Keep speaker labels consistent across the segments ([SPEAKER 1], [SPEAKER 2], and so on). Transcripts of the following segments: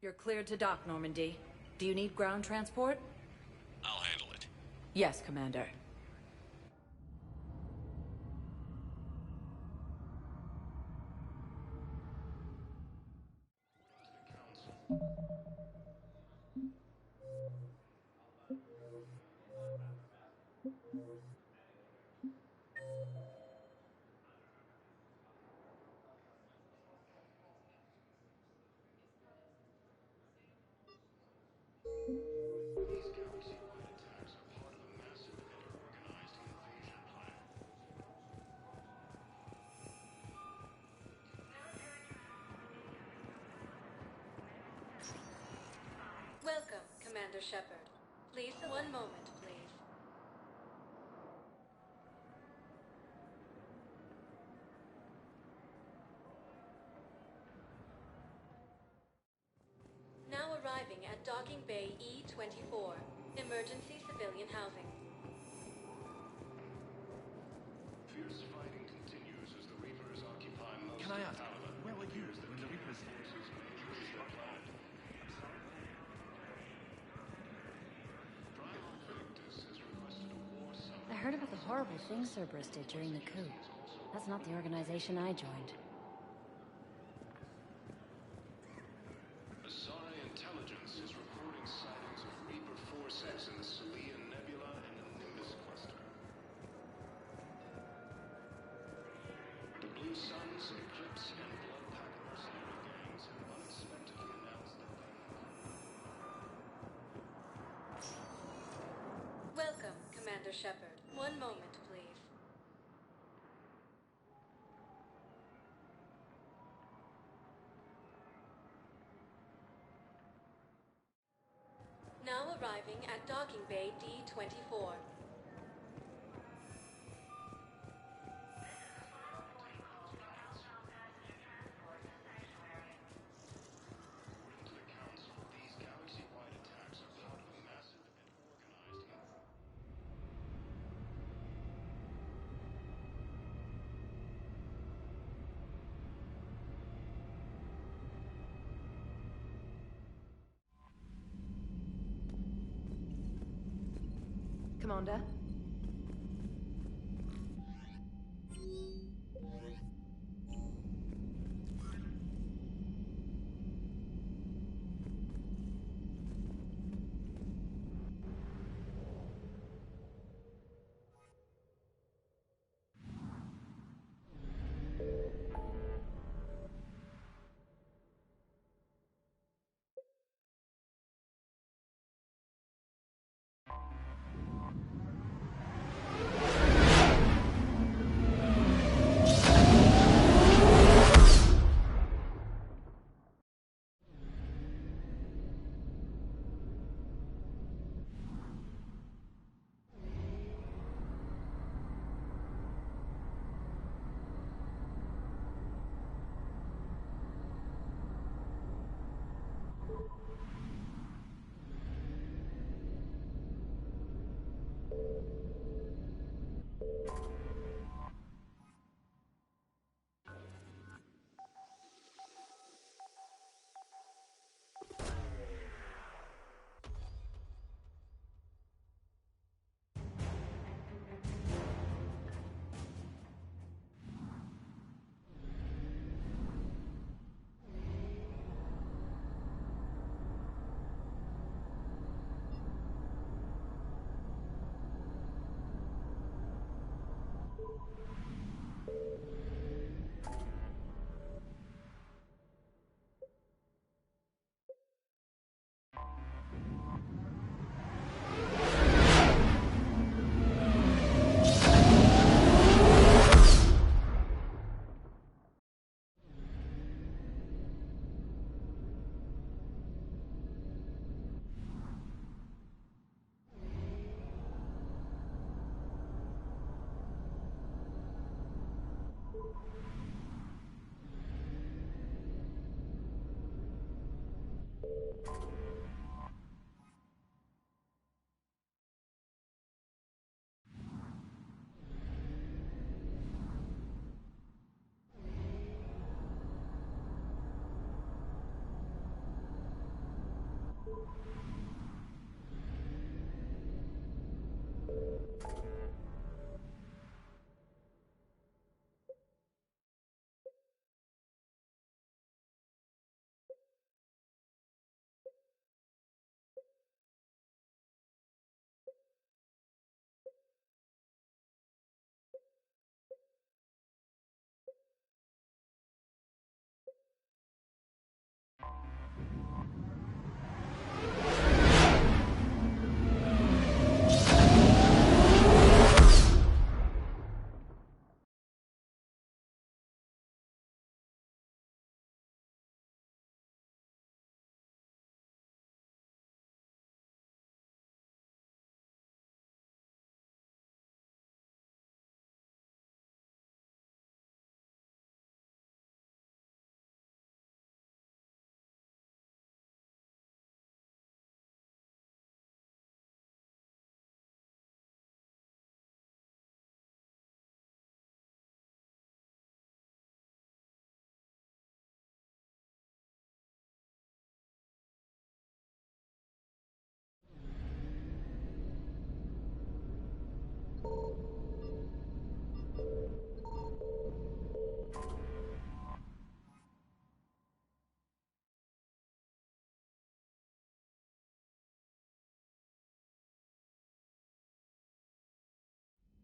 [SPEAKER 1] You're cleared to dock, Normandy. Do you need ground transport?
[SPEAKER 2] I'll handle it.
[SPEAKER 1] Yes, Commander.
[SPEAKER 3] Welcome, Commander Shepard. Please, one moment, please. Now arriving at Docking Bay E-24, emergency civilian housing.
[SPEAKER 4] Fierce fighting continues as the Reapers occupy most
[SPEAKER 2] Can I
[SPEAKER 4] of
[SPEAKER 2] ask,
[SPEAKER 4] Paladin.
[SPEAKER 2] where were you when the Reapers...
[SPEAKER 5] I heard about the horrible things Cerberus did during the coup. That's not the organization I joined.
[SPEAKER 4] Asari intelligence is reporting sightings of Reaper forces in the Celian Nebula and the Nimbus cluster. The Blue Suns, Eclipse, and Bloodpack mercenary gangs have unexpectedly announced that they...
[SPEAKER 3] Welcome, Commander Shepard. One moment, please. Now arriving at Docking Bay D-24.
[SPEAKER 4] According to the Council, these galaxy-wide attacks are part of a massive and organized...
[SPEAKER 1] Commander?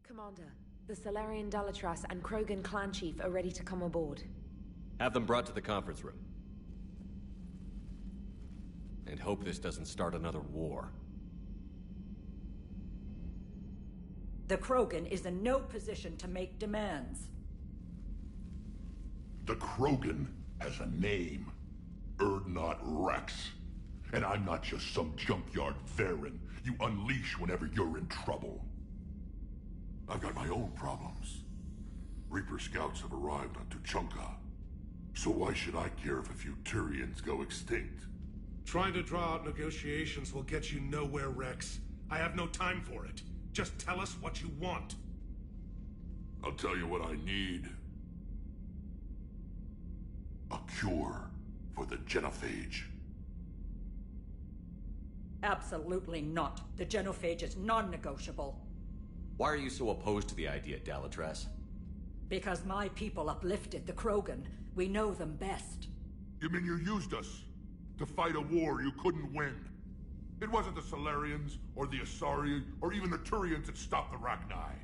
[SPEAKER 6] Commander, the Salarian Dalatras and Krogan clan chief are ready to come aboard.
[SPEAKER 2] Have them brought to the conference room. And hope this doesn't start another war.
[SPEAKER 1] The Krogan is in no position to make demands.
[SPEAKER 7] The Krogan has a name. Urdnot Rex. And I'm not just some junkyard Varen you unleash whenever you're in trouble. I've got my own problems. Reaper scouts have arrived on Tuchanka. So why should I care if a few Turians go extinct?
[SPEAKER 8] Trying to draw out negotiations will get you nowhere, Rex. I have no time for it. Just tell us what you want.
[SPEAKER 7] I'll tell you what I need. A cure for the genophage.
[SPEAKER 1] Absolutely not. The genophage is non-negotiable.
[SPEAKER 2] Why are you so opposed to the idea, Dalatras?
[SPEAKER 1] Because my people uplifted the Krogan. We know them best.
[SPEAKER 7] You mean you used us to fight a war you couldn't win? It wasn't the Salarians, or the Asari, or even the Turians that stopped the Rachni.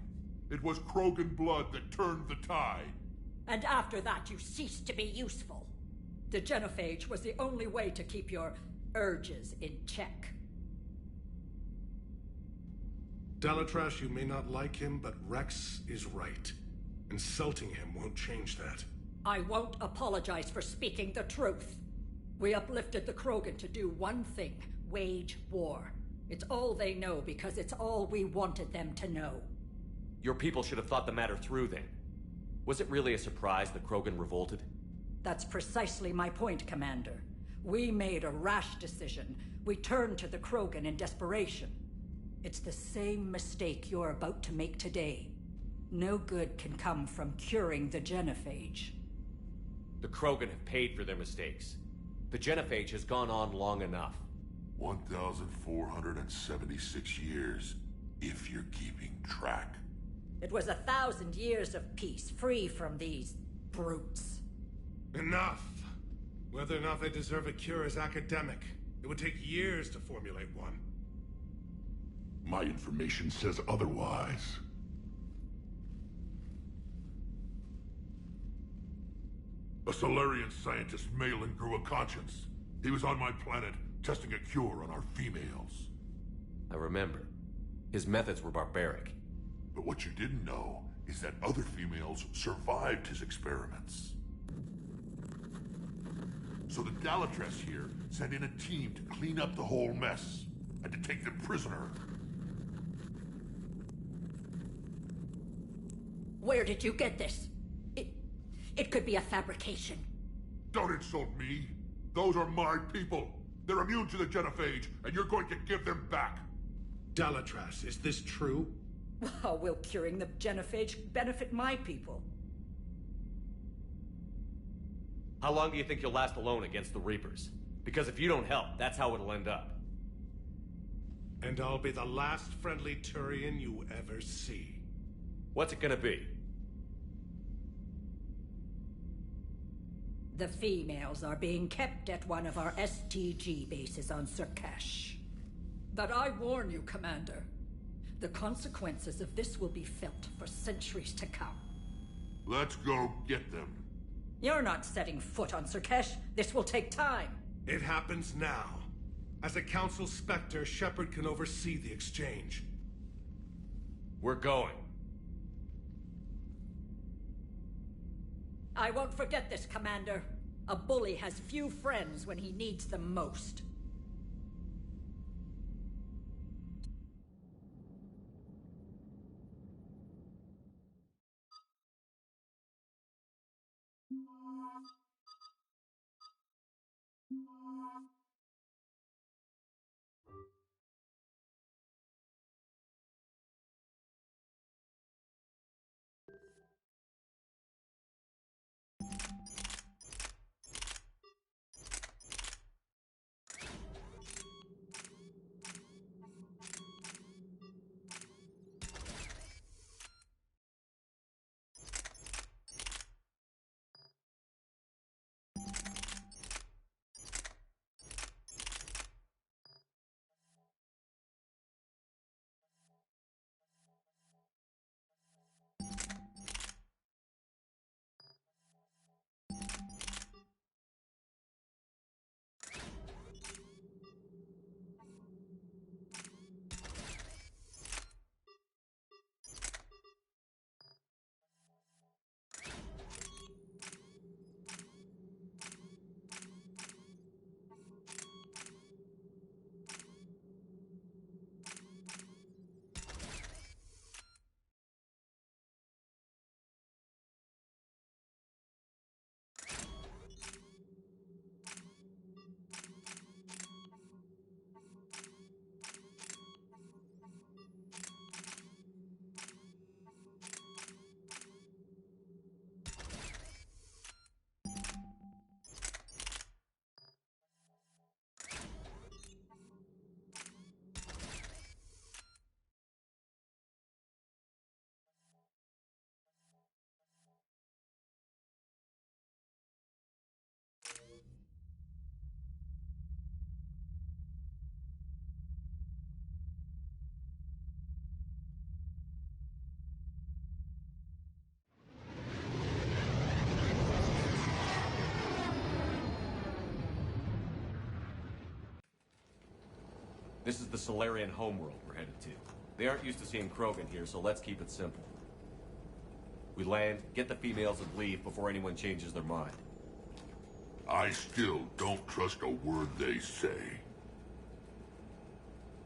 [SPEAKER 7] It was Krogan blood that turned the tide.
[SPEAKER 1] And after that, you ceased to be useful. The genophage was the only way to keep your urges in check.
[SPEAKER 8] Dalatras, you may not like him, but Rex is right. Insulting him won't change that.
[SPEAKER 1] I won't apologize for speaking the truth. We uplifted the Krogan to do one thing: wage war. It's all they know because it's all we wanted them to know.
[SPEAKER 2] Your people should have thought the matter through then. Was it really a surprise the Krogan revolted?
[SPEAKER 1] That's precisely my point, Commander. We made a rash decision. We turned to the Krogan in desperation. It's the same mistake you're about to make today. No good can come from curing the genophage.
[SPEAKER 2] The Krogan have paid for their mistakes. The genophage has gone on long enough.
[SPEAKER 7] 1,476 years, if you're keeping track.
[SPEAKER 1] It was 1,000 years of peace, free from these brutes.
[SPEAKER 8] Enough! Whether or not they deserve a cure is academic. It would take years to formulate one.
[SPEAKER 7] My information says otherwise. A Solarian scientist, Malin, grew a conscience. He was on my planet, testing a cure on our females.
[SPEAKER 2] I remember. His methods were barbaric.
[SPEAKER 7] But what you didn't know is that other females survived his experiments. So the Dalatras here sent in a team to clean up the whole mess, and to take them prisoner.
[SPEAKER 1] Where did you get this? It could be a fabrication.
[SPEAKER 7] Don't insult me. Those are my people. They're immune to the genophage, and you're going to give them back.
[SPEAKER 8] Dalatras, is this true?
[SPEAKER 1] How will curing the genophage benefit my people?
[SPEAKER 2] How long do you think you'll last alone against the Reapers? Because if you don't help, that's how it'll end up.
[SPEAKER 8] And I'll be the last friendly Turian you ever see.
[SPEAKER 2] What's it gonna be?
[SPEAKER 1] The females are being kept at one of our STG bases on Surkash. But I warn you, Commander. The consequences of this will be felt for centuries to come.
[SPEAKER 7] Let's go get them.
[SPEAKER 1] You're not setting foot on Surkash. This will take time.
[SPEAKER 8] It happens now. As a Council Spectre, Shepard can oversee the exchange.
[SPEAKER 2] We're going.
[SPEAKER 1] I won't forget this, Commander. A bully has few friends when he needs them most.
[SPEAKER 2] This is the Solarian homeworld we're headed to. They aren't used to seeing Krogan here, so let's keep it simple. We land, get the females, and leave before anyone changes their mind.
[SPEAKER 7] I still don't trust a word they say.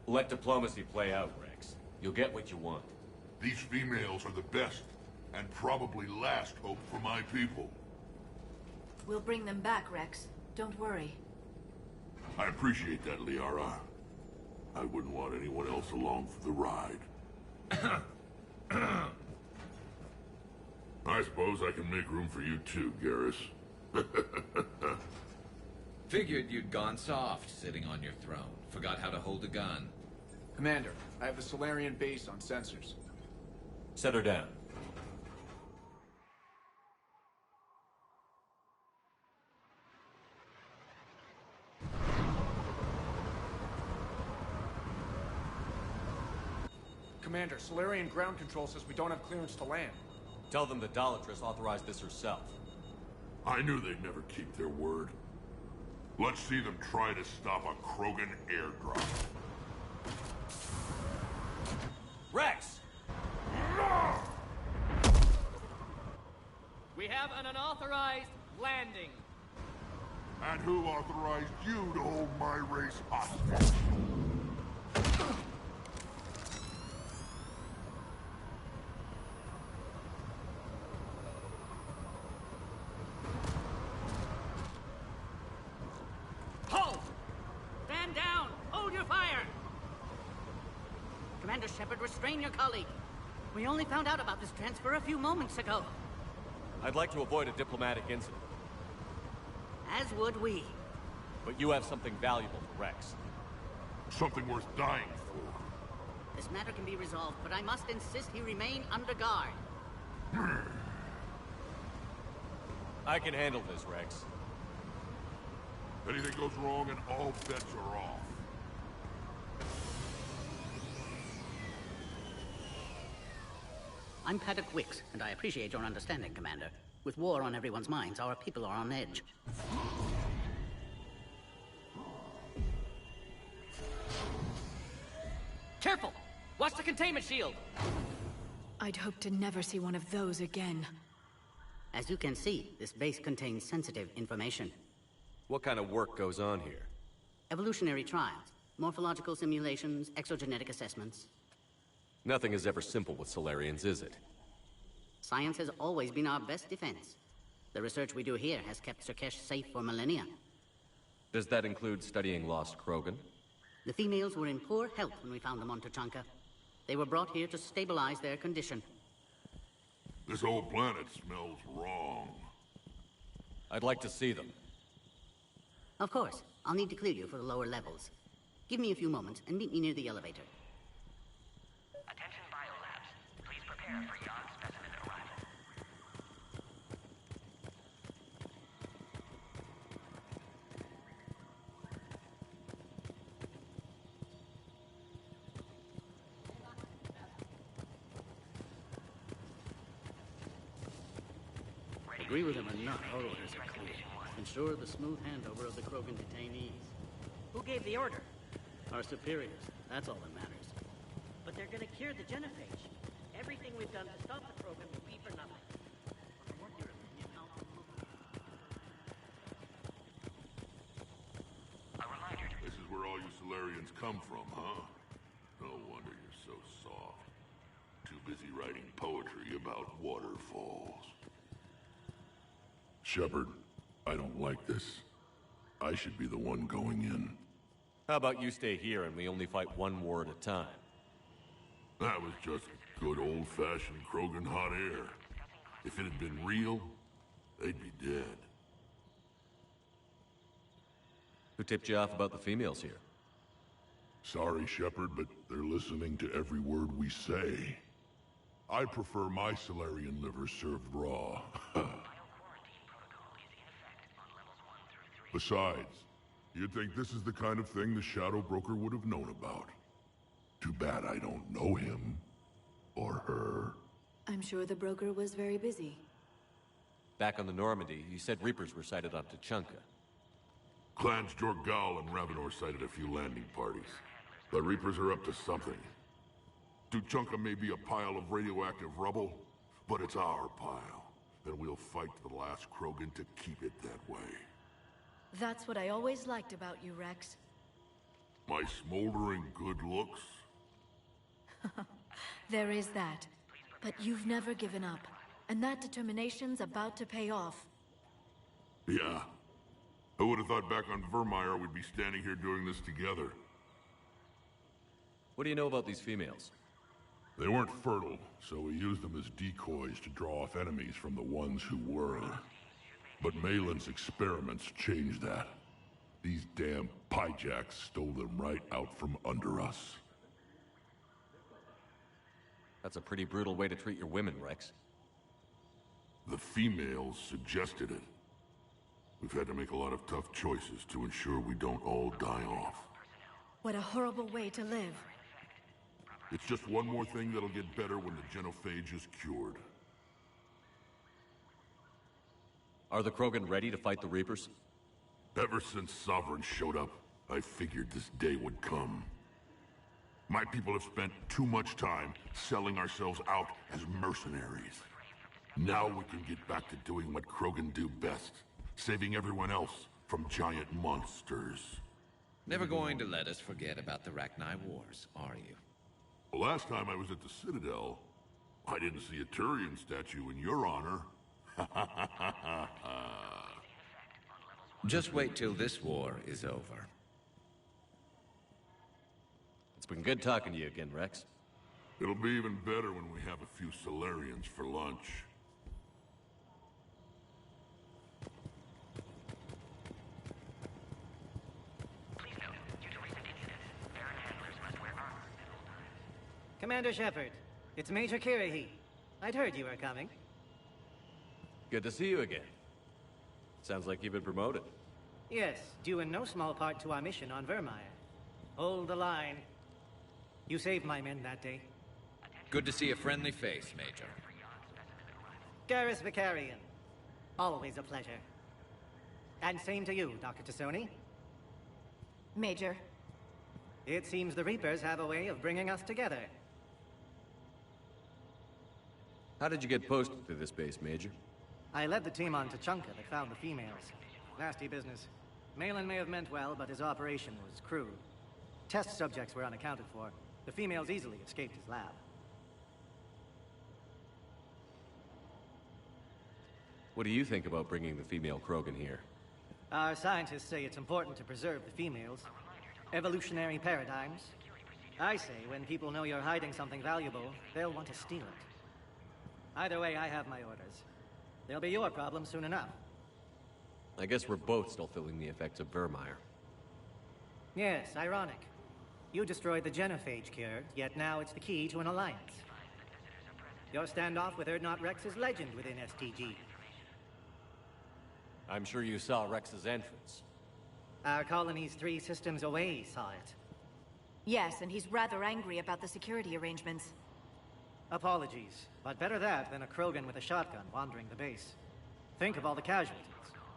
[SPEAKER 2] Let diplomacy play out, Rex. You'll get what you want.
[SPEAKER 7] These females are the best, and probably last hope for my people.
[SPEAKER 9] We'll bring them back, Rex. Don't worry.
[SPEAKER 7] I appreciate that, Liara. I wouldn't want anyone else along for the ride. I suppose I can make room for you too, Garrus.
[SPEAKER 10] Figured you'd gone soft sitting on your throne. Forgot how to hold a gun.
[SPEAKER 11] Commander, I have the Solarian base on sensors.
[SPEAKER 2] Set her down.
[SPEAKER 11] Commander, Solarian ground control says we don't have clearance to land.
[SPEAKER 2] Tell them the Dolatress authorized this herself.
[SPEAKER 7] I knew they'd never keep their word. Let's see them try to stop a Krogan airdrop.
[SPEAKER 2] Rex!
[SPEAKER 12] We have an unauthorized landing.
[SPEAKER 7] And who authorized you to hold my race hostage?
[SPEAKER 12] Halt! Stand down! Hold your fire! Commander Shepard, restrain your colleague. We only found out about this transfer a few moments ago.
[SPEAKER 2] I'd like to avoid a diplomatic incident.
[SPEAKER 12] As would we.
[SPEAKER 2] But you have something valuable for Rex.
[SPEAKER 7] Something worth dying for.
[SPEAKER 12] This matter can be resolved, but I must insist he remain under guard.
[SPEAKER 2] I can handle this, Rex.
[SPEAKER 7] Anything goes wrong and all bets are off.
[SPEAKER 12] I'm Paddock Wicks, and I appreciate your understanding, Commander. With war on everyone's minds, our people are on edge. Careful! Watch the containment shield!
[SPEAKER 6] I'd hope to never see one of those again.
[SPEAKER 12] As you can see, this base contains sensitive information.
[SPEAKER 2] What kind of work goes on here?
[SPEAKER 12] Evolutionary trials, morphological simulations, exogenetic assessments.
[SPEAKER 2] Nothing is ever simple with Solarians, is it?
[SPEAKER 12] Science has always been our best defense. The research we do here has kept Surkesh safe for millennia.
[SPEAKER 2] Does that include studying lost Krogan?
[SPEAKER 12] The females were in poor health when we found them on Tuchanka. They were brought here to stabilize their condition.
[SPEAKER 7] This whole planet smells wrong.
[SPEAKER 2] I'd like to see them.
[SPEAKER 12] Of course. I'll need to clear you for the lower levels. Give me a few moments and meet me near the elevator.
[SPEAKER 13] Attention biolabs. Please prepare for yon specimen arrival.
[SPEAKER 12] Agree with him or not, our orders are clear. Ensure the smooth handover of the Krogan detainees.
[SPEAKER 14] Who gave the order?
[SPEAKER 12] Our superiors. That's all that matters.
[SPEAKER 14] But they're gonna cure the genophage. Everything we've done to stop the program will be for nothing.
[SPEAKER 7] This is where all you Solarians come from, huh? No wonder you're so soft. Too busy writing poetry about waterfalls. Shepard, I don't like this. I should be the one going in.
[SPEAKER 2] How about you stay here and we only fight one war at a time?
[SPEAKER 7] That was just good old-fashioned Krogan hot air. If it had been real, they'd be dead.
[SPEAKER 2] Who tipped you off about the females here?
[SPEAKER 7] Sorry, Shepard, but they're listening to every word we say. I prefer my Solarian liver served raw. Besides, you'd think this is the kind of thing the Shadow Broker would have known about. Too bad I don't know him. Or her.
[SPEAKER 6] I'm sure the broker was very busy.
[SPEAKER 2] Back on the Normandy, you said Reapers were sighted on Tuchanka.
[SPEAKER 7] Clans Jorgal and Ravenor sighted a few landing parties. The Reapers are up to something. Tuchanka may be a pile of radioactive rubble, but it's our pile. And we'll fight to the last Krogan to keep it that way.
[SPEAKER 9] That's what I always liked about you, Rex.
[SPEAKER 7] My smoldering good looks?
[SPEAKER 9] There is that. But you've never given up. And that determination's about to pay off.
[SPEAKER 7] Yeah. Who would have thought back on Vermeer we'd be standing here doing this together?
[SPEAKER 2] What do you know about these females?
[SPEAKER 7] They weren't fertile, so we used them as decoys to draw off enemies from the ones who were. But Malin's experiments changed that. These damn pyjacks stole them right out from under us.
[SPEAKER 2] That's a pretty brutal way to treat your women, Rex.
[SPEAKER 7] The females suggested it. We've had to make a lot of tough choices to ensure we don't all die off.
[SPEAKER 9] What a horrible way to live.
[SPEAKER 7] It's just one more thing that'll get better when the genophage is cured.
[SPEAKER 2] Are the Krogan ready to fight the Reapers?
[SPEAKER 7] Ever since Sovereign showed up, I figured this day would come. My people have spent too much time selling ourselves out as mercenaries. Now we can get back to doing what Krogan do best, saving everyone else from giant monsters.
[SPEAKER 10] Never going to let us forget about the Rachni Wars, are you?
[SPEAKER 7] Well, last time I was at the Citadel, I didn't see a Turian statue in your honor.
[SPEAKER 10] Just wait till this war is over.
[SPEAKER 2] It's been good talking to you again, Rex.
[SPEAKER 7] It'll be even better when we have a few Solarians for lunch.
[SPEAKER 14] Commander Shepard, it's Major Kirahi. I'd heard you were coming.
[SPEAKER 2] Good to see you again. Sounds like you've been promoted.
[SPEAKER 14] Yes, due in no small part to our mission on Vermeer. Hold the line. You saved my men that day.
[SPEAKER 10] Good to see a friendly face, Major.
[SPEAKER 14] Garrus Vicarian. Always a pleasure. And same to you, Dr. Tassoni.
[SPEAKER 9] Major.
[SPEAKER 14] It seems the Reapers have a way of bringing us together.
[SPEAKER 2] How did you get posted to this base, Major?
[SPEAKER 14] I led the team on Tuchanka that found the females. Nasty business. Malin may have meant well, but his operation was crude. Test subjects were unaccounted for. The females easily escaped his lab.
[SPEAKER 2] What do you think about bringing the female Krogan here?
[SPEAKER 14] Our scientists say it's important to preserve the females. Evolutionary paradigms. I say when people know you're hiding something valuable, they'll want to steal it. Either way, I have my orders. They'll be your problem soon enough.
[SPEAKER 2] I guess we're both still feeling the effects of Vermeer.
[SPEAKER 14] Yes, ironic. You destroyed the genophage cure, yet now it's the key to an alliance. Your standoff with Urdnot Rex is legend within STG.
[SPEAKER 2] I'm sure you saw Rex's entrance.
[SPEAKER 14] Our colony's 3 systems away saw it.
[SPEAKER 9] Yes, and he's rather angry about the security arrangements.
[SPEAKER 14] Apologies, but better that than a Krogan with a shotgun wandering the base. Think of all the casualties.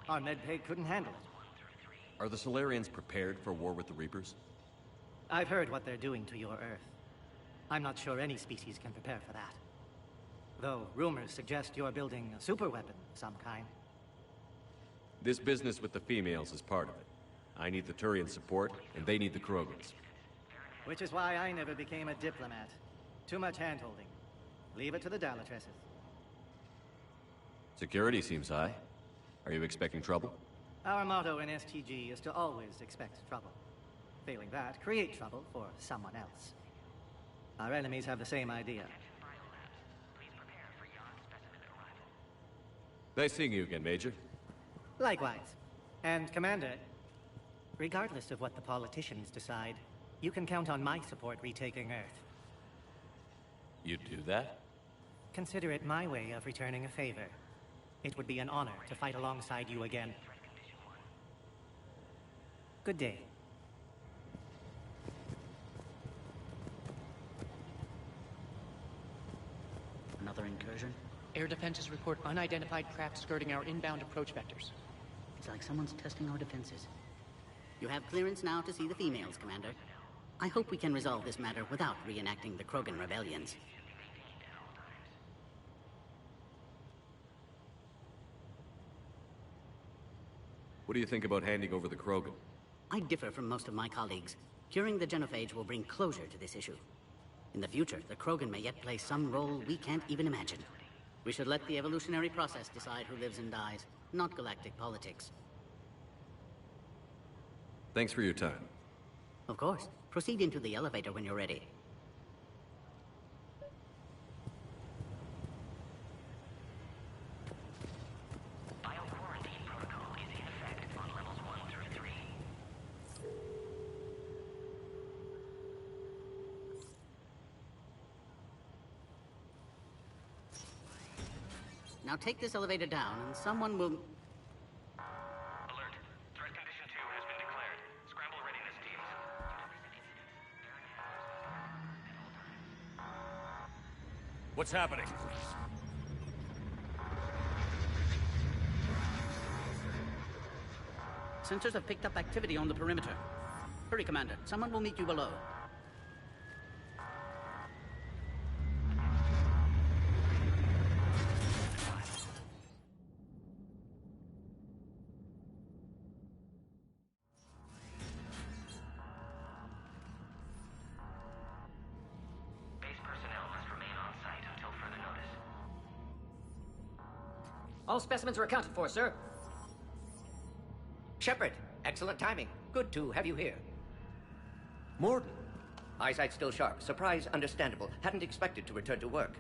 [SPEAKER 14] Our medbay couldn't handle it.
[SPEAKER 2] Are the Solarians prepared for war with the Reapers?
[SPEAKER 14] I've heard what they're doing to your Earth. I'm not sure any species can prepare for that. Though rumors suggest you're building a superweapon of some kind.
[SPEAKER 2] This business with the females is part of it. I need the Turian support, and they need the Krogans.
[SPEAKER 14] Which is why I never became a diplomat. Too much hand-holding. Leave it to the Dalatresses.
[SPEAKER 2] Security seems high. Are you expecting trouble?
[SPEAKER 14] Our motto in STG is to always expect trouble. Failing that, create trouble for someone else. Our enemies have the same idea.
[SPEAKER 2] Nice seeing you again, Major.
[SPEAKER 14] Likewise. And, Commander, regardless of what the politicians decide, you can count on my support retaking Earth.
[SPEAKER 2] You'd do that?
[SPEAKER 14] Consider it my way of returning a favor. It would be an honor to fight alongside you again. Good day.
[SPEAKER 12] Another incursion?
[SPEAKER 15] Air defenses report unidentified craft skirting our inbound approach vectors.
[SPEAKER 12] It's like someone's testing our defenses. You have clearance now to see the females, Commander. I hope we can resolve this matter without reenacting the Krogan rebellions.
[SPEAKER 2] What do you think about handing over the Krogan?
[SPEAKER 12] I differ from most of my colleagues. Curing the genophage will bring closure to this issue. In the future, the Krogan may yet play some role we can't even imagine. We should let the evolutionary process decide who lives and dies, not galactic politics.
[SPEAKER 2] Thanks for your time.
[SPEAKER 12] Of course. Proceed into the elevator when you're ready.
[SPEAKER 13] Bio-quarantine protocol is in effect on levels 1 through 3.
[SPEAKER 12] Now take this elevator down and someone will...
[SPEAKER 13] Alert. Threat condition 2 has been declared. Scramble readiness teams.
[SPEAKER 2] What's happening?
[SPEAKER 12] Sensors have picked up activity on the perimeter. Hurry, Commander. Someone will meet you below.
[SPEAKER 13] Base personnel must remain on site until further notice.
[SPEAKER 16] All specimens are accounted for, sir.
[SPEAKER 17] Shepard, excellent timing. Good to have you here.
[SPEAKER 2] Morden.
[SPEAKER 17] Eyesight still sharp. Surprise understandable. Hadn't expected to return to work.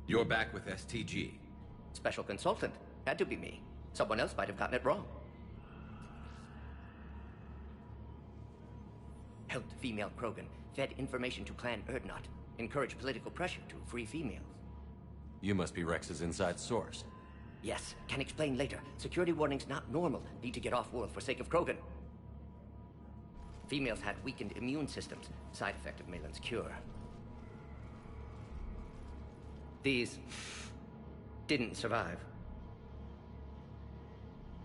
[SPEAKER 10] You're back with STG.
[SPEAKER 17] Special consultant. Had to be me. Someone else might have gotten it wrong. Helped female Krogan. Fed information to Clan Erdnot. Encouraged political pressure to free females.
[SPEAKER 2] You must be Rex's inside source.
[SPEAKER 17] Yes, can explain later. Security warnings not normal. Need to get off-world for sake of Krogan. Females had weakened immune systems. Side effect of Malin's cure. These didn't survive.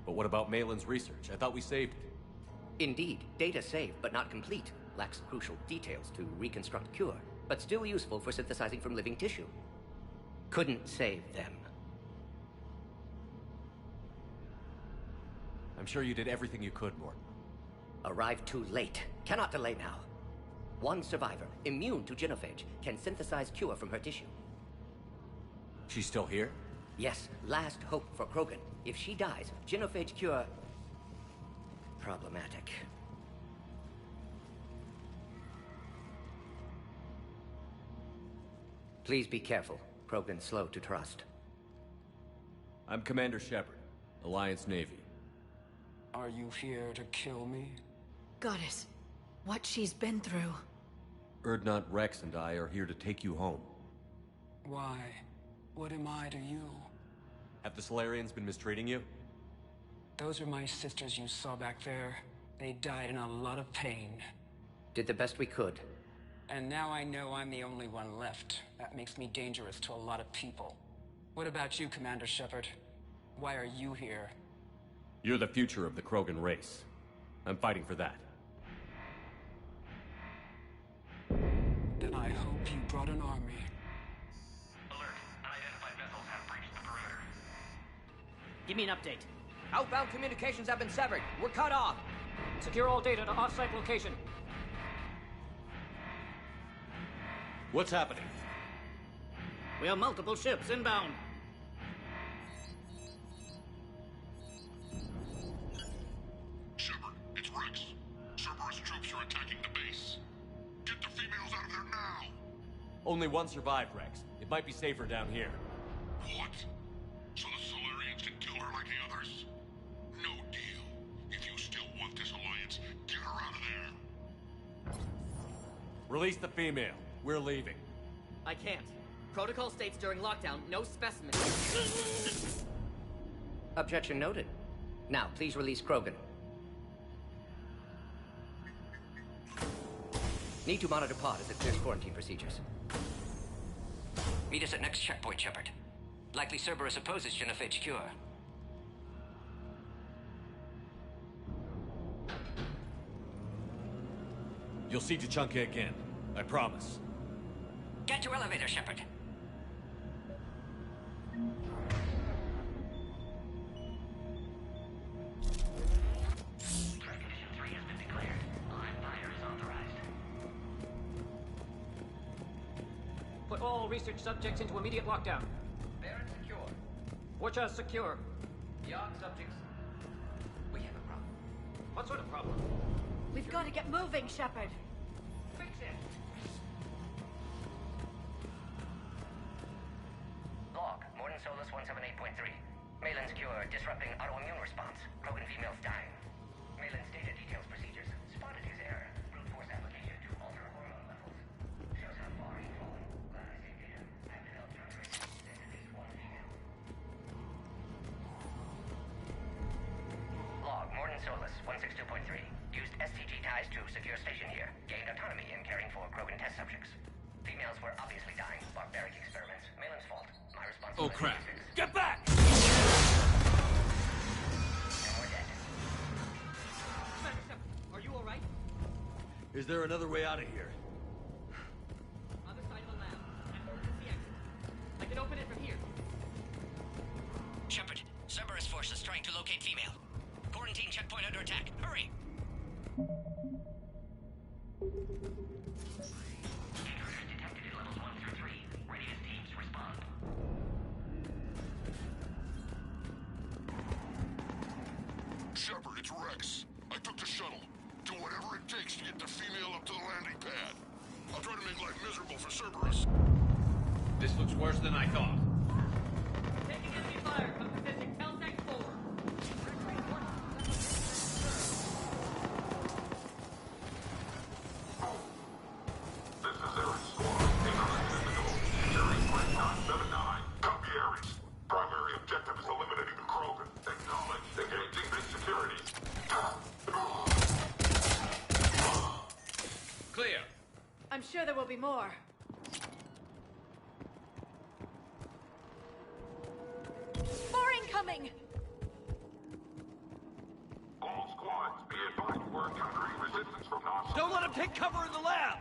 [SPEAKER 2] But what about Malin's research? I thought we saved it.
[SPEAKER 17] Indeed, data saved, but not complete. Lacks crucial details to reconstruct cure, but still useful for synthesizing from living tissue. Couldn't save them.
[SPEAKER 2] I'm sure you did everything you could, Morton.
[SPEAKER 17] Arrived too late. Cannot delay now. One survivor, immune to genophage, can synthesize cure from her tissue.
[SPEAKER 2] She's still here?
[SPEAKER 17] Yes, last hope for Krogan. If she dies, genophage cure... problematic. Please be careful. Krogan's slow to trust.
[SPEAKER 2] I'm Commander Shepard, Alliance Navy.
[SPEAKER 4] Are you here to kill me?
[SPEAKER 9] Goddess, what she's been through.
[SPEAKER 2] Erdnot, Rex, and I are here to take you home.
[SPEAKER 4] Why? What am I to you?
[SPEAKER 2] Have the Solarians been mistreating you?
[SPEAKER 4] Those are my sisters you saw back there. They died in a lot of pain.
[SPEAKER 17] Did the best we could.
[SPEAKER 4] And now I know I'm the only one left. That makes me dangerous to a lot of people. What about you, Commander Shepard? Why are you here?
[SPEAKER 2] You're the future of the Krogan race. I'm fighting for that.
[SPEAKER 4] Then I hope you brought an army.
[SPEAKER 13] Alert. Unidentified vessels have breached the perimeter.
[SPEAKER 16] Give me an update.
[SPEAKER 11] Outbound communications have been severed. We're cut off.
[SPEAKER 16] Secure all data to off-site location.
[SPEAKER 2] What's happening?
[SPEAKER 12] We have multiple ships inbound.
[SPEAKER 7] Shepard, it's Rex. Cerberus troops are attacking the base. Get the females out of there now!
[SPEAKER 2] Only one survived, Rex. It might be safer down here.
[SPEAKER 7] What? So the Solarians can kill her like the others? No deal. If you still want this alliance, get her out of there.
[SPEAKER 2] Release the female. We're leaving.
[SPEAKER 16] I can't. Protocol states during lockdown, no specimens.
[SPEAKER 17] Objection noted. Now, please release Krogan. Need to monitor pod as it clears quarantine procedures. Meet us at next checkpoint, Shepard. Likely Cerberus opposes genophage cure.
[SPEAKER 2] You'll see Tachanka again. I promise.
[SPEAKER 17] Get to elevator, Shepard.
[SPEAKER 18] Put all research subjects into immediate lockdown.
[SPEAKER 16] Baron secure.
[SPEAKER 18] Watch us secure.
[SPEAKER 16] Young subjects. We have a problem.
[SPEAKER 18] What sort of problem?
[SPEAKER 9] We've got to get moving, Shepard.
[SPEAKER 16] Fix it.
[SPEAKER 17] Log, Morton Solus 178.3. Malin's cure, disrupting autoimmune response. Krogan females dying. Malin's data details procedures. Spotted his error. Brute force application to alter hormone levels. Shows how far he's fallen. Glad I saved him. I've developed drug resistance to at least one female. Log, Morton Solus 162.3. Used STG ties to secure station here. Gained autonomy in caring for Krogan test subjects. Females were obviously dying. Barbaric experiments. Malin's fault. My responsibility.
[SPEAKER 2] Oh crap! Get back!
[SPEAKER 16] Are you alright?
[SPEAKER 2] Is there another way out of here?
[SPEAKER 16] Other side of the lab. And emergency exit. I can open it from here.
[SPEAKER 17] Shepard, Cerberus forces trying to locate female. Quarantine checkpoint under attack. Hurry!
[SPEAKER 13] Intruders detected at levels 1 through 3. Readiness teams respond.
[SPEAKER 7] Shepard, it's Rex. I took the shuttle. Do whatever it takes to get the female up to the landing pad. I'll try to make life miserable for Cerberus.
[SPEAKER 10] This looks worse than I thought.
[SPEAKER 16] Taking enemy fire from position Telsec 4.
[SPEAKER 7] This is Ares Squad. Incoming physical. Series 2979. Copy Ares. Primary objective is eliminating the Krogan. Acknowledge. Engaging base security.
[SPEAKER 10] Clear.
[SPEAKER 9] I'm sure there will be more. More incoming!
[SPEAKER 7] All squads, be advised we're encountering resistance from hostile.
[SPEAKER 2] Don't let him take cover in the lab!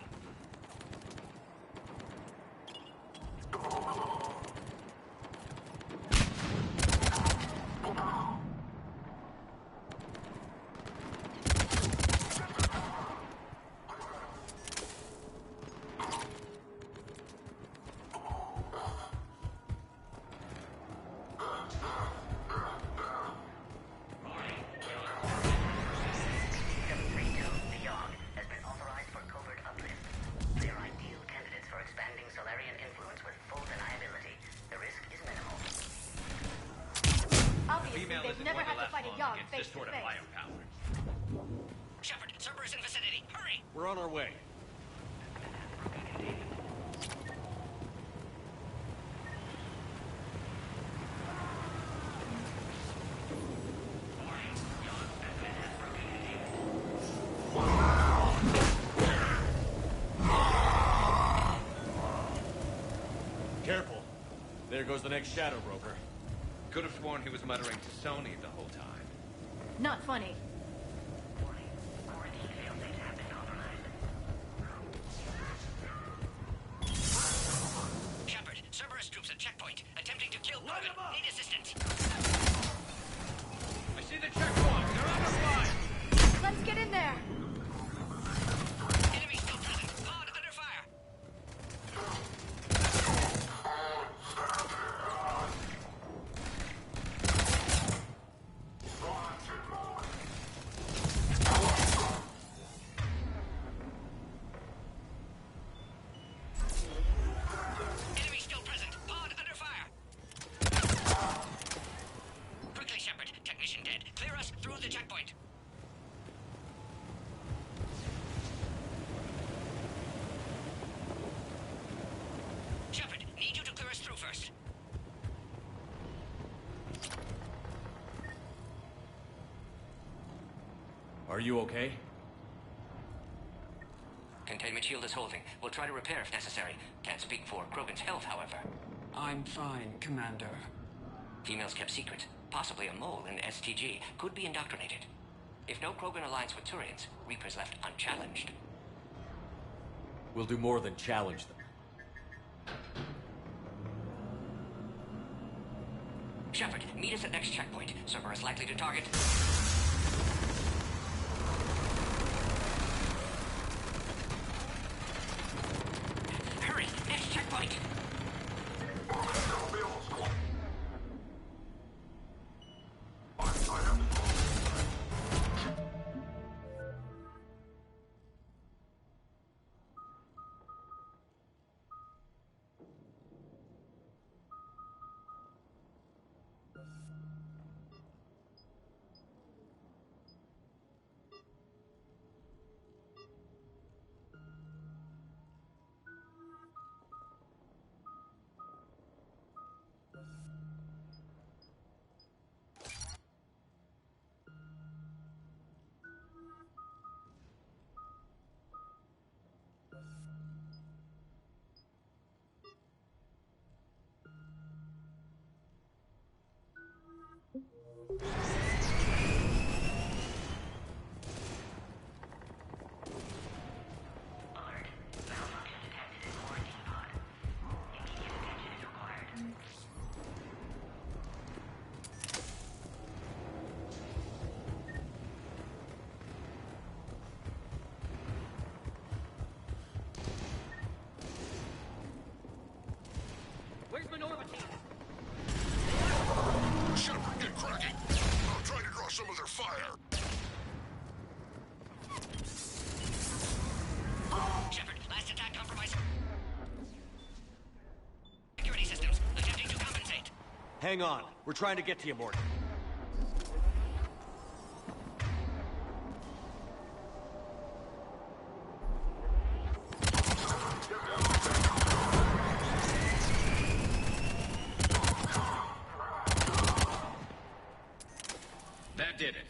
[SPEAKER 9] They've never had to fight a Yog face to face.
[SPEAKER 17] Shepard, Cerberus in vicinity. Hurry!
[SPEAKER 2] We're on our way. Careful. There goes the next shadow broker.
[SPEAKER 10] Could have sworn he was muttering to Sony the whole time.
[SPEAKER 9] Not funny.
[SPEAKER 17] Shepard, Cerberus troops at checkpoint, attempting to kill Krogan. Need assistance.
[SPEAKER 10] I see the checkpoint. They're under fire.
[SPEAKER 9] Let's get in there.
[SPEAKER 17] Enemy still present. Pod under fire. Enemy still present. Pod under fire. Quickly, Shepard. Technician dead. Clear us through the checkpoint. Shepard, need you to clear us through first.
[SPEAKER 2] Are you okay?
[SPEAKER 17] Containment shield is holding. We'll try to repair if necessary. Can't speak for Krogan's health, however.
[SPEAKER 4] I'm fine, Commander.
[SPEAKER 17] Females kept secret. Possibly a mole in STG. Could be indoctrinated. If no Krogan aligns with Turians, Reapers left unchallenged.
[SPEAKER 2] We'll do more than challenge them.
[SPEAKER 4] Shepard, meet us at next checkpoint. Server is likely to target... Hurry! Next checkpoint!
[SPEAKER 18] Where's Minerva team?
[SPEAKER 7] Shepard, get cracking! I'll try to draw some of their fire.
[SPEAKER 4] Shepard, last attack compromised. Security systems, attempting to compensate.
[SPEAKER 2] Hang on. We're trying to get to you, Morton.
[SPEAKER 10] That did it.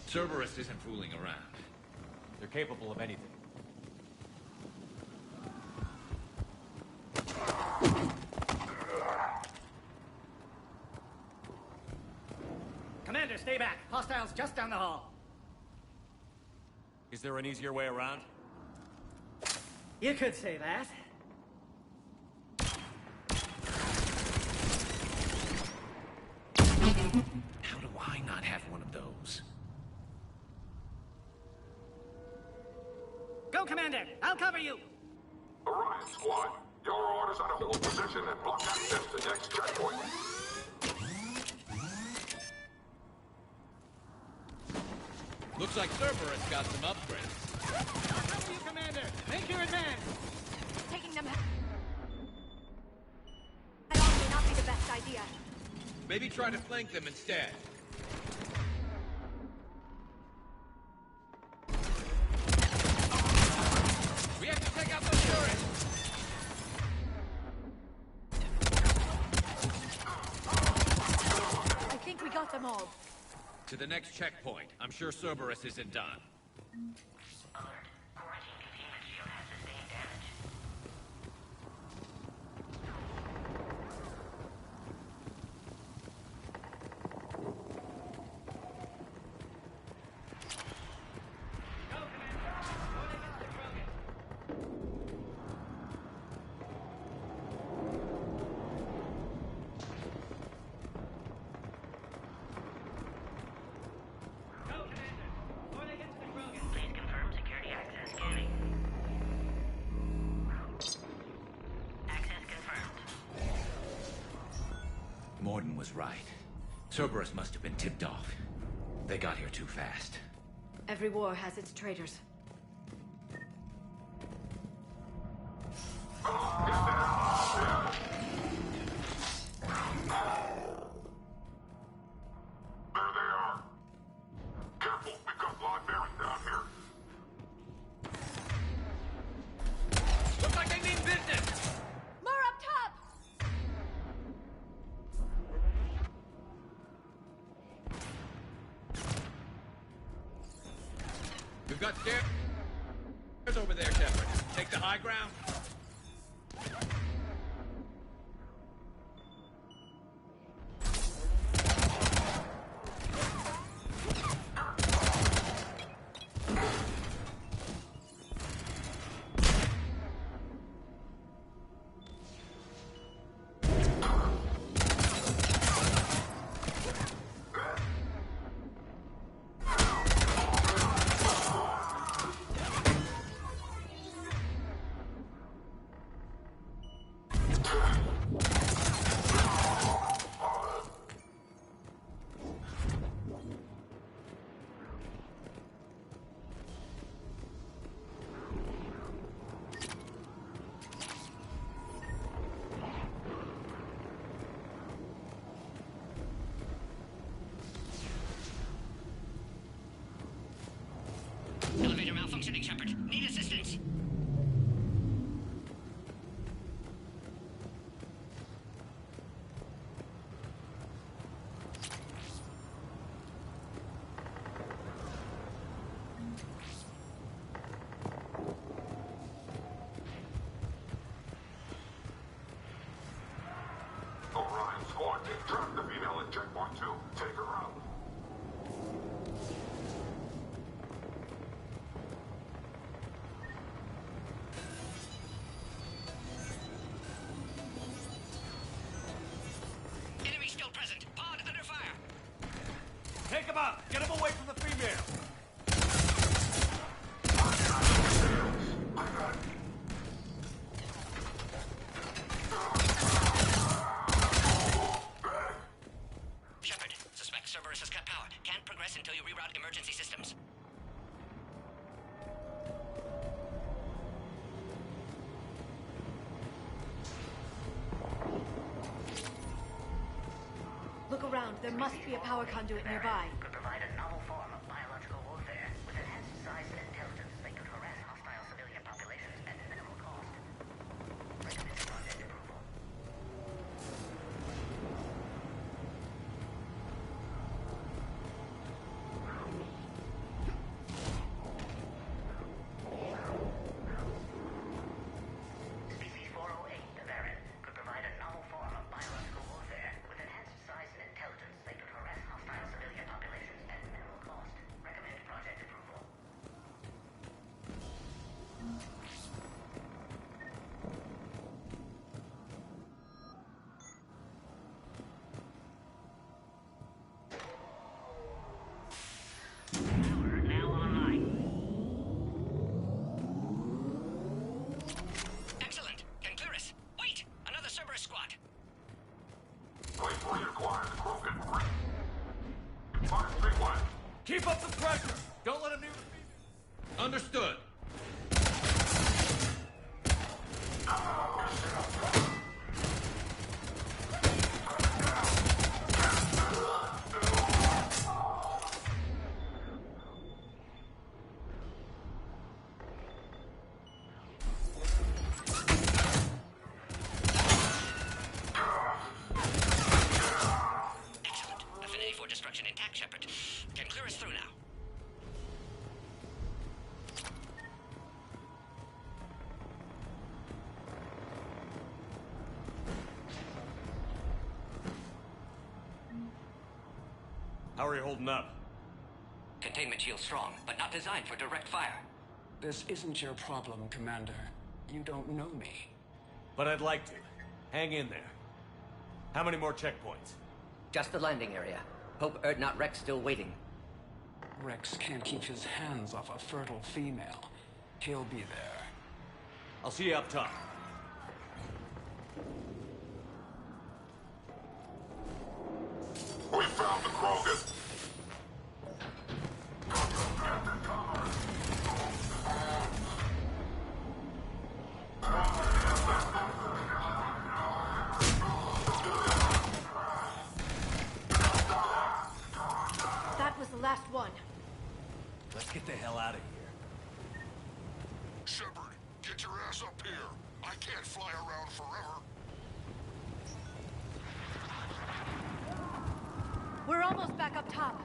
[SPEAKER 10] Cerberus isn't fooling around.
[SPEAKER 2] They're capable of anything.
[SPEAKER 14] Commander, stay back. Hostiles just down the hall.
[SPEAKER 2] Is there an easier way around?
[SPEAKER 14] You could say that.
[SPEAKER 10] How do I not have one of those?
[SPEAKER 14] Go, Commander! I'll cover you!
[SPEAKER 7] Orion Squad, your orders are to hold position and block access to next checkpoint.
[SPEAKER 10] Looks like Cerberus got some upgrades.
[SPEAKER 14] I'll cover you, Commander! Make your advance!
[SPEAKER 9] Taking them... That all may not be the best idea.
[SPEAKER 10] Maybe try to flank them instead. We have to take out those turrets!
[SPEAKER 9] I think we got them all.
[SPEAKER 10] To the next checkpoint. I'm sure Cerberus isn't done. Morton was right. Cerberus must have been tipped off. They got here too fast.
[SPEAKER 9] Every war has its traitors.
[SPEAKER 10] We've got stairs over there, Shepard. Take the high ground.
[SPEAKER 17] Elevator malfunctioning, Shepard. Need assistance.
[SPEAKER 7] Orion squad, track the female at checkpoint 2. Take her out.
[SPEAKER 17] Enemy still present. Pod under fire.
[SPEAKER 2] Take him out! Get him away from the female!
[SPEAKER 17] Shepard, suspect Cerberus has cut power. Can't progress until you reroute emergency systems.
[SPEAKER 9] Look around. There must be a power conduit nearby.
[SPEAKER 17] Could provide a novel form of biological warfare with enhanced size and intelligence that could harass hostile civilian populations at minimal cost. Recommended project approval. Species 408, the variant, could provide a novel form of biological warfare with enhanced size and intelligence that could harass hostile civilian populations at minimal cost. Recommended project approval. Power now online. Excellent. Can clear us. Wait! Another Cerberus squad.
[SPEAKER 7] Wait for your quiet, Krogan. Five, big one.
[SPEAKER 2] Keep up the pressure! Don't let him near the female!
[SPEAKER 10] Understood.
[SPEAKER 17] Excellent. Affinity for destruction intact, Shepard. Can clear us through now.
[SPEAKER 2] How are you holding up?
[SPEAKER 17] Containment shield strong, but not designed for direct fire.
[SPEAKER 4] This isn't your problem, Commander. You don't know me.
[SPEAKER 2] But I'd like to. Hang in there. How many more checkpoints?
[SPEAKER 12] Just the landing area. Hope Erdnot Rex still waiting.
[SPEAKER 4] Rex can't keep his hands off a fertile female. He'll be there.
[SPEAKER 2] I'll see you up top.
[SPEAKER 7] We found the Krogan.
[SPEAKER 9] That was the last one.
[SPEAKER 2] Let's get the hell out of here.
[SPEAKER 7] Shepard, get your ass up here. I can't fly around forever.
[SPEAKER 9] We're almost back up top.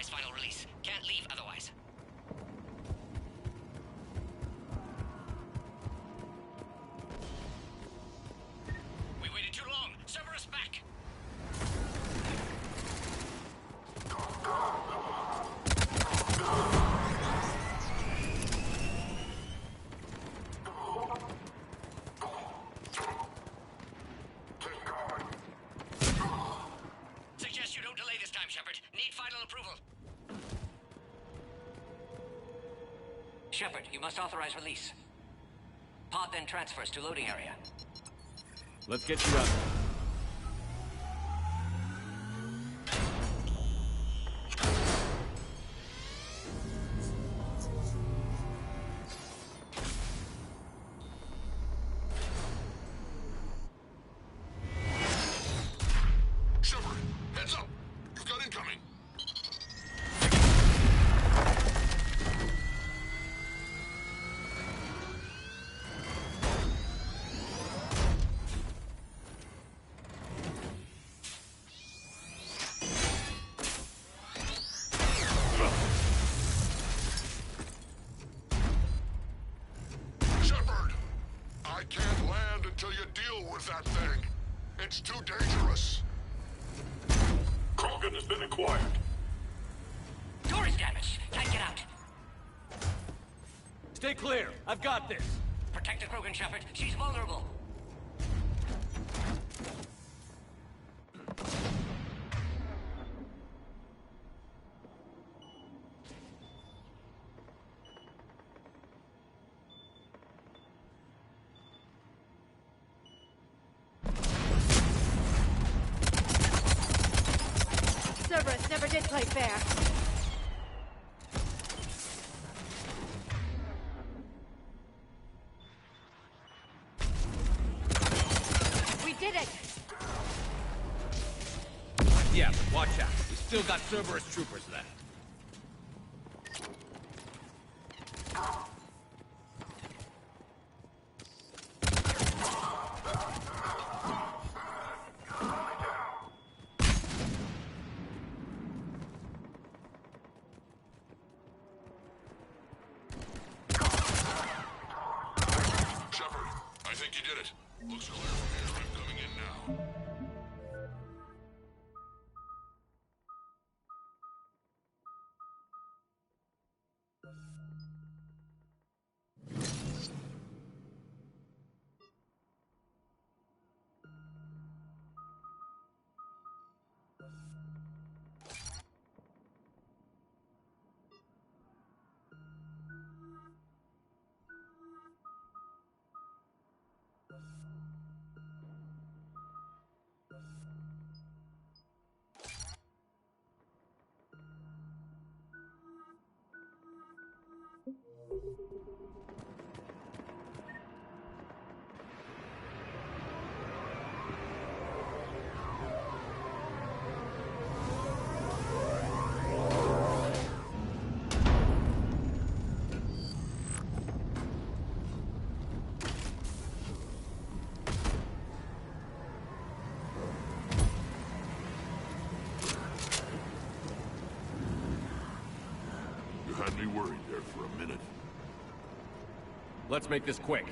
[SPEAKER 17] authorize final release. Can't leave otherwise. We waited too long. Cerberus back. Suggest you don't delay this time, Shepard. Need final approval.
[SPEAKER 12] Shepard, you must authorize release. Pod then transfers to loading area.
[SPEAKER 2] Let's get you out.
[SPEAKER 7] Shepard, heads up! You've got incoming! Shepard! I can't land until you deal with that thing. It's too dangerous. Krogan has been acquired.
[SPEAKER 12] Door is damaged. Can't get out.
[SPEAKER 2] Stay clear. I've got this.
[SPEAKER 12] Protect the Krogan, Shepard. She's vulnerable.
[SPEAKER 6] Cerberus never did play fair. We did it!
[SPEAKER 10] Yeah, but watch out. We still got Cerberus troopers left.
[SPEAKER 7] Shepard, I think you did it. Looks clear from here. I'm coming in now. You had me worried there for a minute.
[SPEAKER 2] Let's make this quick.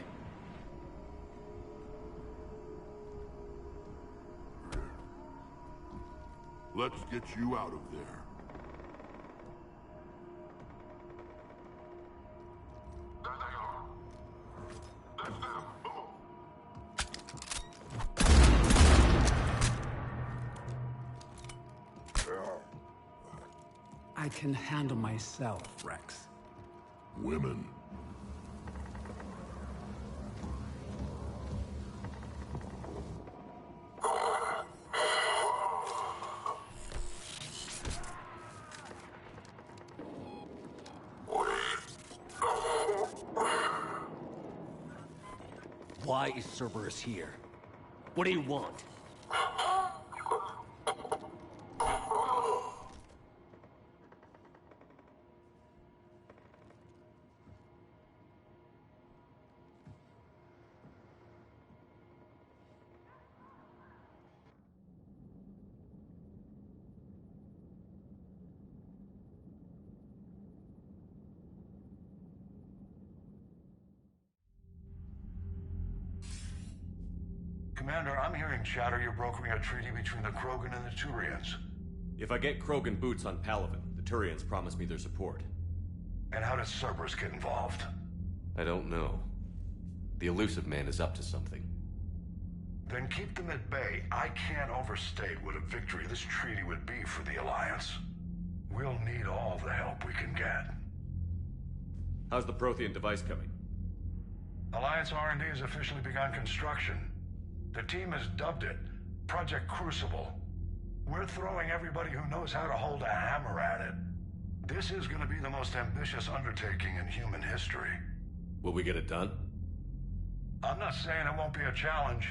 [SPEAKER 7] Let's get you out of there. There they are. That's them.
[SPEAKER 19] I can handle myself, Rex.
[SPEAKER 7] Women.
[SPEAKER 19] Why is Cerberus here? What do you want?
[SPEAKER 20] Commander, I'm hearing chatter you're brokering a treaty between the Krogan and the Turians.
[SPEAKER 2] If I get Krogan boots on Palaven, the Turians promise me their support.
[SPEAKER 20] And how does Cerberus get involved?
[SPEAKER 2] I don't know. The Elusive Man is up to something.
[SPEAKER 20] Then keep them at bay. I can't overstate what a victory this treaty would be for the Alliance. We'll need all the help we can get.
[SPEAKER 2] How's the Prothean device coming?
[SPEAKER 20] Alliance R&D has officially begun construction. The team has dubbed it Project Crucible. We're throwing everybody who knows how to hold a hammer at it. This is going to be the most ambitious undertaking in human history.
[SPEAKER 2] Will we get it done?
[SPEAKER 20] I'm not saying it won't be a challenge,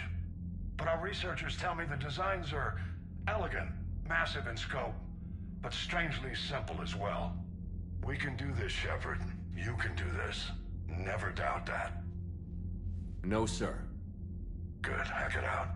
[SPEAKER 20] but our researchers tell me the designs are elegant, massive in scope, but strangely simple as well. We can do this, Shepard. You can do this. Never doubt that.
[SPEAKER 2] No, sir.
[SPEAKER 20] Good. Hack it out.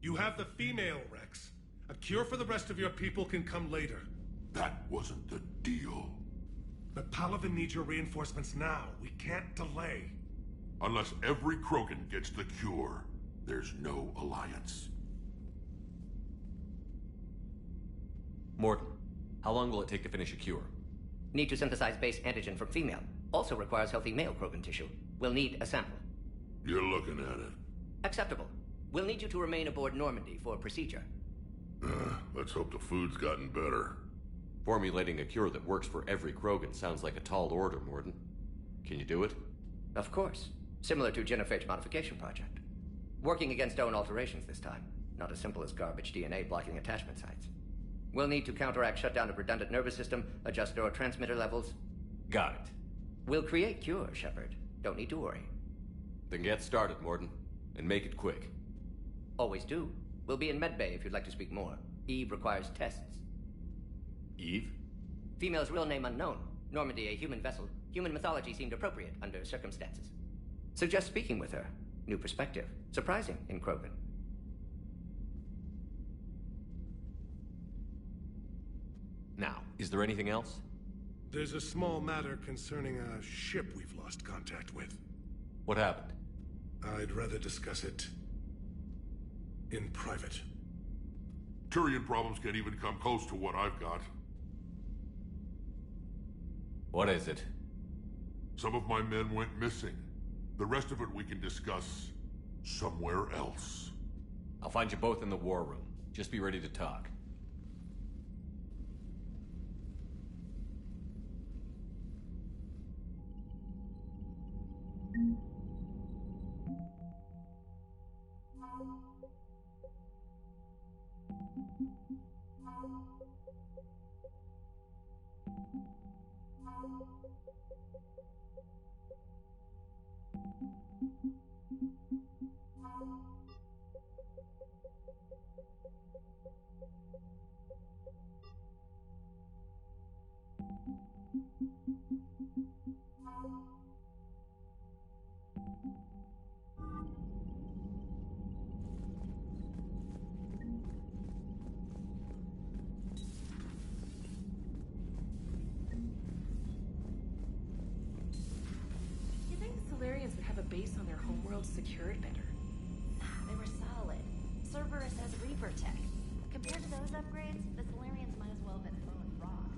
[SPEAKER 8] You have the female, Rex. A cure for the rest of your people can come later.
[SPEAKER 7] That wasn't the deal.
[SPEAKER 8] But Palaven needs your reinforcements now. We can't delay.
[SPEAKER 7] Unless every Krogan gets the cure, there's no alliance.
[SPEAKER 2] Morton, how long will it take to finish a cure?
[SPEAKER 17] Need to synthesize base antigen from female. Also requires healthy male Krogan tissue. We'll need a sample.
[SPEAKER 7] You're looking at it.
[SPEAKER 17] Acceptable. We'll need you to remain aboard Normandy for procedure.
[SPEAKER 7] Let's hope the food's gotten better.
[SPEAKER 2] Formulating a cure that works for every Krogan sounds like a tall order, Morton. Can you do it?
[SPEAKER 17] Of course. Similar to Genophage Modification Project. Working against own alterations this time. Not as simple as garbage DNA blocking attachment sites. We'll need to counteract shutdown of redundant nervous system, adjust neurotransmitter levels.
[SPEAKER 2] Got it.
[SPEAKER 17] We'll create cure, Shepard. Don't need to worry.
[SPEAKER 2] Then get started, Morton. And make it quick.
[SPEAKER 17] Always do. We'll be in medbay if you'd like to speak more. Eve requires tests.
[SPEAKER 2] Eve?
[SPEAKER 17] Female's real name unknown. Normandy, a human vessel. Human mythology seemed appropriate under circumstances. Suggest speaking with her. New perspective. Surprising in Krogan.
[SPEAKER 2] Now, is there anything else?
[SPEAKER 8] There's a small matter concerning a ship we've lost contact with.
[SPEAKER 2] What happened?
[SPEAKER 8] I'd rather discuss it in private.
[SPEAKER 7] Turian problems can't even come close to what I've got.
[SPEAKER 2] What is it?
[SPEAKER 7] Some of my men went missing. The rest of it we can discuss somewhere else.
[SPEAKER 2] I'll find you both in the war room. Just be ready to talk.
[SPEAKER 6] You think the Solarians would have a base on their homeworld secured better?
[SPEAKER 5] They were solid. Cerberus has Reaper tech. Compared to those upgrades, the Solarians might as well have been throwing rocks.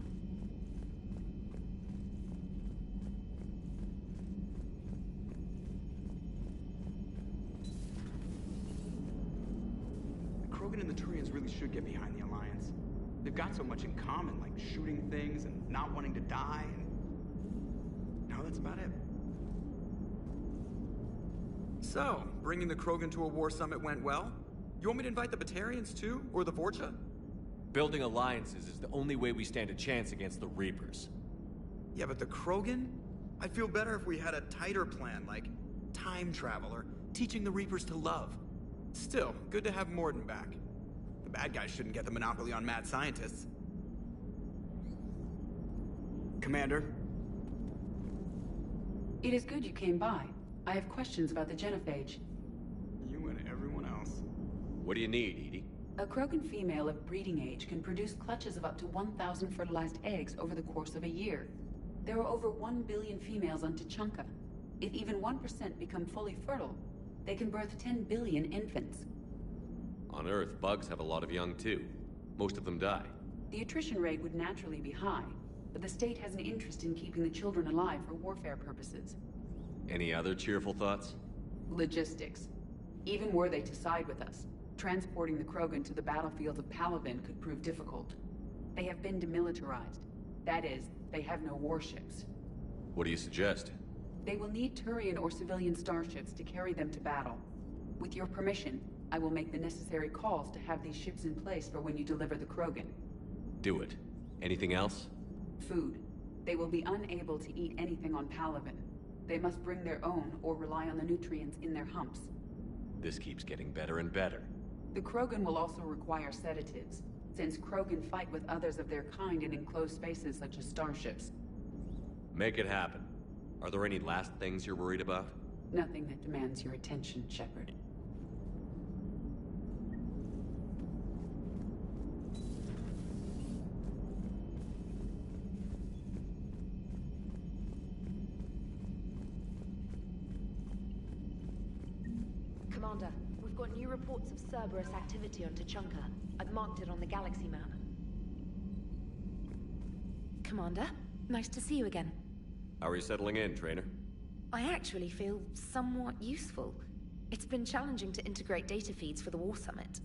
[SPEAKER 21] The Krogan and the Turians really should get behind the Alliance. They've got so much in common, like shooting things and not wanting to die, and... no, that's about it. So, bringing the Krogan to a war summit went well? You want me to invite the Batarians too? Or the Vorcha?
[SPEAKER 2] Building alliances is the only way we stand a chance against the Reapers.
[SPEAKER 21] Yeah, but the Krogan? I'd feel better if we had a tighter plan, like time travel or teaching the Reapers to love. Still, good to have Morden back. The bad guys shouldn't get the monopoly on mad scientists. Commander?
[SPEAKER 22] It is good you came by. I have questions about the genophage.
[SPEAKER 21] You and everyone else.
[SPEAKER 2] What do you need, Edie?
[SPEAKER 22] A Krogan female of breeding age can produce clutches of up to 1,000 fertilized eggs over the course of a year. There are over 1 billion females on Tuchanka. If even 1% become fully fertile, they can birth 10 billion infants.
[SPEAKER 2] On Earth, bugs have a lot of young too. Most of them die.
[SPEAKER 22] The attrition rate would naturally be high, but the state has an interest in keeping the children alive for warfare purposes.
[SPEAKER 2] Any other cheerful thoughts?
[SPEAKER 22] Logistics. Even were they to side with us, transporting the Krogan to the battlefield of Palaven could prove difficult. They have been demilitarized. That is, they have no warships.
[SPEAKER 2] What do you suggest?
[SPEAKER 22] They will need Turian or civilian starships to carry them to battle. With your permission, I will make the necessary calls to have these ships in place for when you deliver the Krogan.
[SPEAKER 2] Do it. Anything else?
[SPEAKER 22] Food. They will be unable to eat anything on Palaven. They must bring their own or rely on the nutrients in their humps.
[SPEAKER 2] This keeps getting better and better.
[SPEAKER 22] The Krogan will also require sedatives, since Krogan fight with others of their kind in enclosed spaces such as starships.
[SPEAKER 2] Make it happen. Are there any last things you're worried about?
[SPEAKER 22] Nothing that demands your attention, Shepard.
[SPEAKER 6] Commander, we've got new reports of Cerberus activity on Tuchanka. I've marked it on the galaxy map. Commander, nice to see you again.
[SPEAKER 2] How are you settling in, Trainer?
[SPEAKER 6] I actually feel somewhat useful. It's been challenging to integrate data feeds for the War Summit.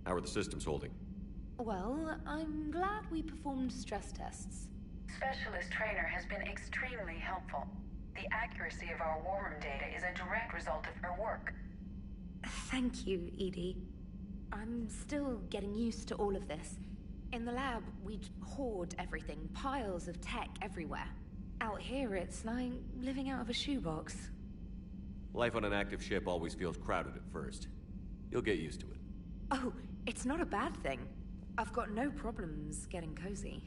[SPEAKER 2] How are the systems holding?
[SPEAKER 6] Well, I'm glad we performed stress tests.
[SPEAKER 23] Specialist Trainer has been extremely helpful. The accuracy of our war room data is a direct result of her work.
[SPEAKER 6] Thank you, Edie. I'm still getting used to all of this. In the lab, we'd hoard everything, piles of tech everywhere. Out here, it's like living out of a shoebox.
[SPEAKER 2] Life on an active ship always feels crowded at first. You'll get used to it.
[SPEAKER 6] Oh, it's not a bad thing. I've got no problems getting cozy.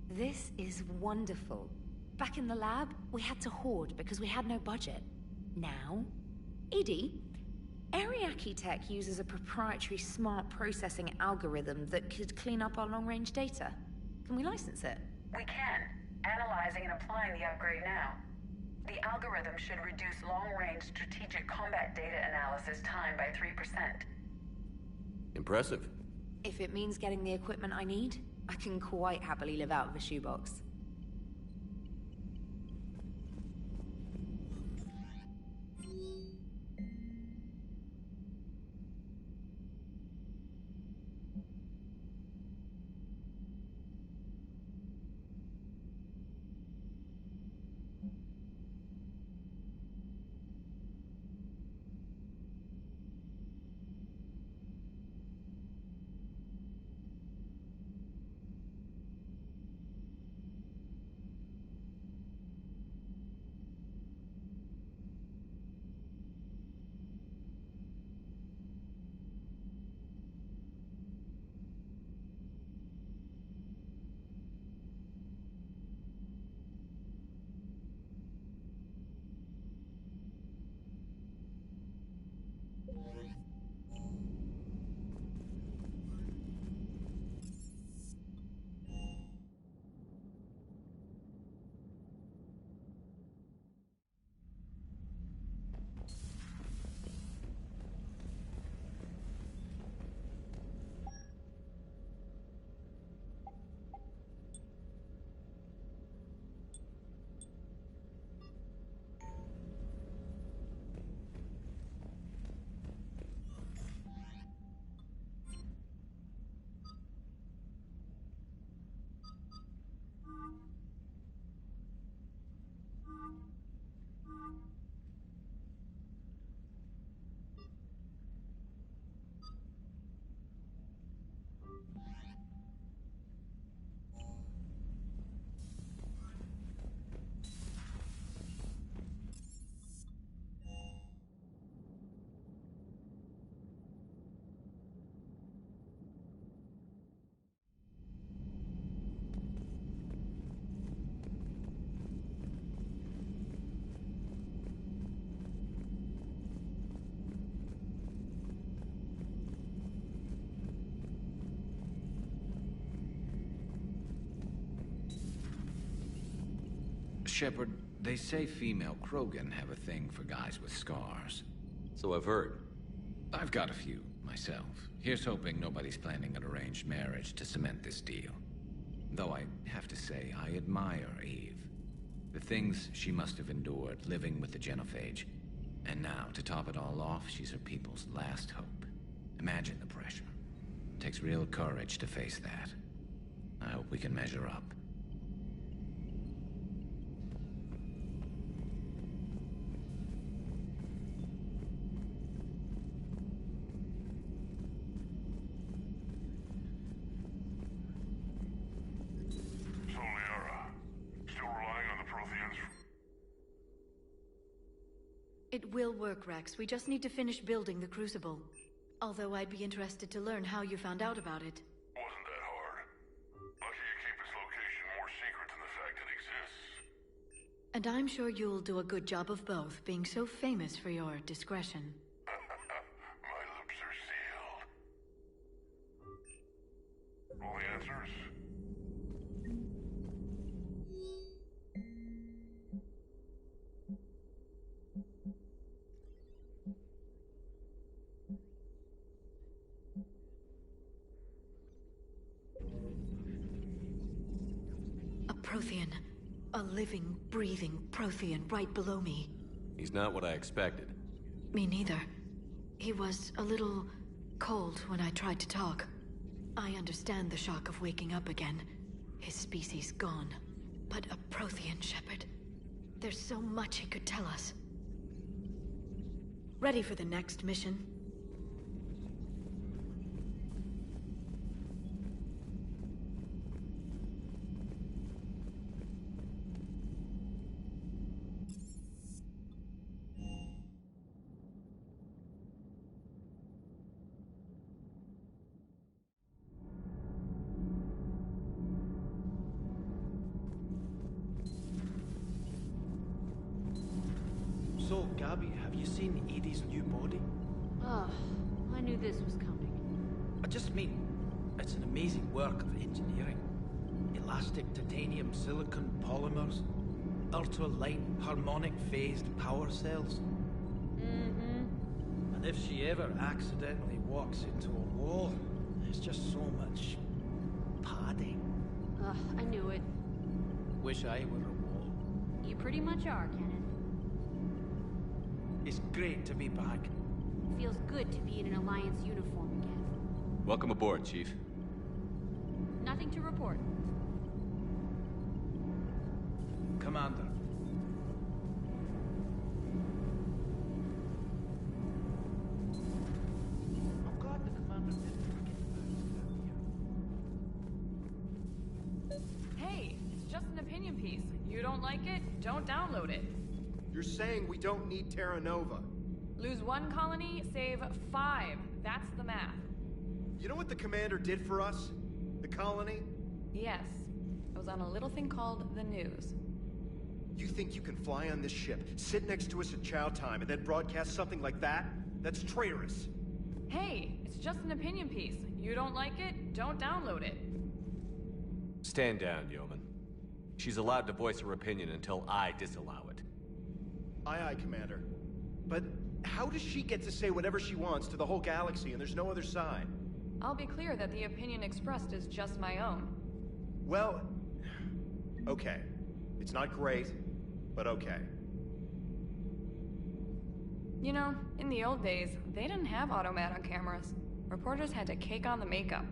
[SPEAKER 6] This is wonderful. Back in the lab, we had to hoard because we had no budget. Now, Edie, Ariake Tech uses a proprietary smart processing algorithm that could clean up our long-range data. Can we license it?
[SPEAKER 23] We can. Analyzing and applying the upgrade now. The algorithm should reduce long-range strategic combat data analysis time by 3%.
[SPEAKER 2] Impressive.
[SPEAKER 6] If it means getting the equipment I need, I can quite happily live out of a shoebox.
[SPEAKER 10] Shepard, they say female Krogan have a thing for guys with scars.
[SPEAKER 2] So I've heard.
[SPEAKER 10] I've got a few, myself. Here's hoping nobody's planning an arranged marriage to cement this deal. Though I have to say, I admire Eve. The things she must have endured living with the Genophage. And now, to top it all off, she's her people's last hope. Imagine the pressure. It takes real courage to face that. I hope we can measure up.
[SPEAKER 9] It will work, Rex. We just need to finish building the Crucible. Although I'd be interested to learn how you found out about it.
[SPEAKER 7] Wasn't that hard. Lucky you keep its location more secret than the fact it exists.
[SPEAKER 9] And I'm sure you'll do a good job of both, being so famous for your discretion.
[SPEAKER 7] My lips are sealed. All the answers?
[SPEAKER 9] Prothean. A living, breathing Prothean right below me.
[SPEAKER 2] He's not what I expected.
[SPEAKER 9] Me neither. He was a little cold when I tried to talk. I understand the shock of waking up again. His species gone. But a Prothean, Shepard. There's so much he could tell us. Ready for the next mission?
[SPEAKER 1] So, Gabby, have you seen Edie's new body?
[SPEAKER 3] Oh, I knew this was coming.
[SPEAKER 1] I just mean, it's an amazing work of engineering. Elastic titanium silicon polymers, ultra-light harmonic phased power cells.
[SPEAKER 3] Mm-hmm.
[SPEAKER 1] And if she ever accidentally walks into a wall, there's just so much padding.
[SPEAKER 3] Ugh, I knew it.
[SPEAKER 1] Wish I were a wall.
[SPEAKER 3] You pretty much are, Kenneth.
[SPEAKER 1] It's great to be back.
[SPEAKER 3] Feels good to be in an Alliance uniform again.
[SPEAKER 2] Welcome aboard, Chief.
[SPEAKER 3] Nothing to report.
[SPEAKER 1] Commander. I'm glad the commander didn't forget about it.
[SPEAKER 16] Hey, it's just an opinion piece. You don't like it? Don't download it.
[SPEAKER 11] You're saying we don't need Terra Nova.
[SPEAKER 16] Lose 1 colony, save 5. That's the math.
[SPEAKER 11] You know what the commander did for us? The colony?
[SPEAKER 16] Yes. I was on a little thing called the news.
[SPEAKER 11] You think you can fly on this ship, sit next to us at chow time, and then broadcast something like that? That's traitorous.
[SPEAKER 16] Hey, it's just an opinion piece. You don't like it? Don't download it.
[SPEAKER 2] Stand down, Yeoman. She's allowed to voice her opinion until I disallow it.
[SPEAKER 11] Aye, aye, Commander. But how does she get to say whatever she wants to the whole galaxy and there's no other side?
[SPEAKER 16] I'll be clear that the opinion expressed is just my own.
[SPEAKER 11] Well, okay. It's not great, but okay.
[SPEAKER 16] You know, in the old days, they didn't have automat on cameras. Reporters had to cake on the makeup.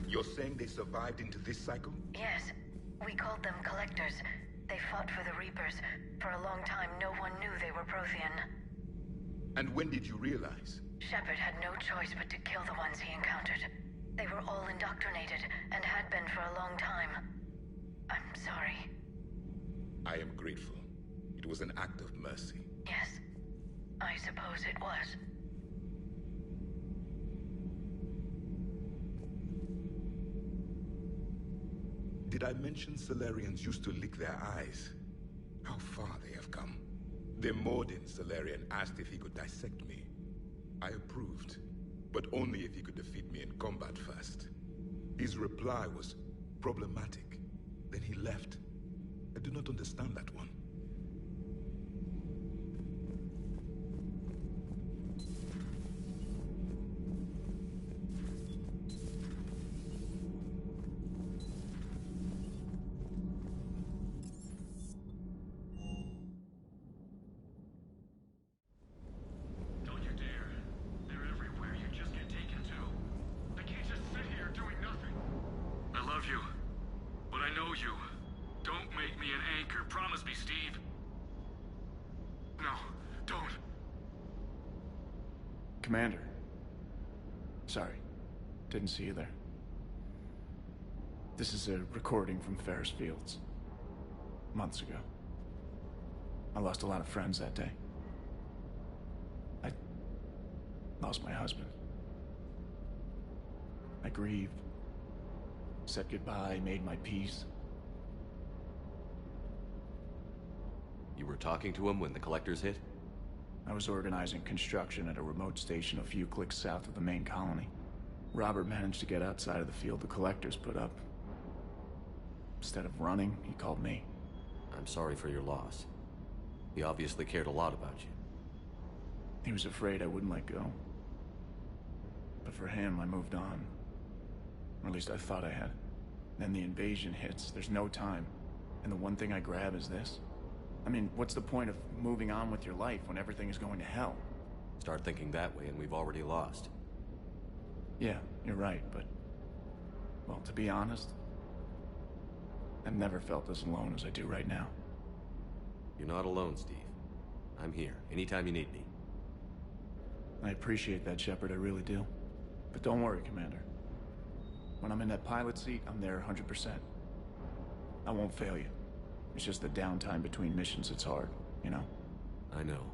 [SPEAKER 15] You're saying they survived into this cycle?
[SPEAKER 23] Yes. We called them Collectors. They fought for the Reapers. For a long time, no one knew they were Prothean.
[SPEAKER 15] And when did you realize?
[SPEAKER 23] Shepard had no choice but to kill the ones he encountered. They were all indoctrinated, and had been for a long time. I'm sorry.
[SPEAKER 15] I am grateful. It was an act of mercy.
[SPEAKER 23] Yes. I suppose it was.
[SPEAKER 15] Did I mention Solarians used to lick their eyes? How how far they have come. The Mordin Solarian asked if he could dissect me. I approved, but only if he could defeat me in combat first. His reply was problematic. Then he left. I do not understand that one.
[SPEAKER 20] Don't you dare. They're everywhere. You just get taken too. I can't just sit here doing nothing. I love you, but I know you. Don't make me an anchor. Promise me, Steve. No, don't.
[SPEAKER 1] Commander. Sorry. Didn't see you there. This is a recording from Ferris Fields. Months ago. I lost a lot of friends that day. I lost my husband. I grieved. Said goodbye, made my peace.
[SPEAKER 2] You were talking to him when the collectors hit?
[SPEAKER 1] I was organizing construction at a remote station a few clicks south of the main colony. Robert managed to get outside of the field the collectors put up. Instead of running, he called me.
[SPEAKER 2] I'm sorry for your loss. He obviously cared a lot about you.
[SPEAKER 1] He was afraid I wouldn't let go. But for him, I moved on. Or at least I thought I had. Then the invasion hits, there's no time. And the one thing I grab is this. I mean, what's the point of moving on with your life when everything is going to hell?
[SPEAKER 2] Start thinking that way and we've already lost.
[SPEAKER 1] Yeah, you're right, but... well, to be honest, I've never felt as alone as I do right now.
[SPEAKER 2] You're not alone, Steve. I'm here, anytime you need me.
[SPEAKER 1] I appreciate that, Shepard, I really do. But don't worry, Commander. When I'm in that pilot seat, I'm there 100%. I won't fail you. It's just the downtime between missions that's hard, you know?
[SPEAKER 2] I know.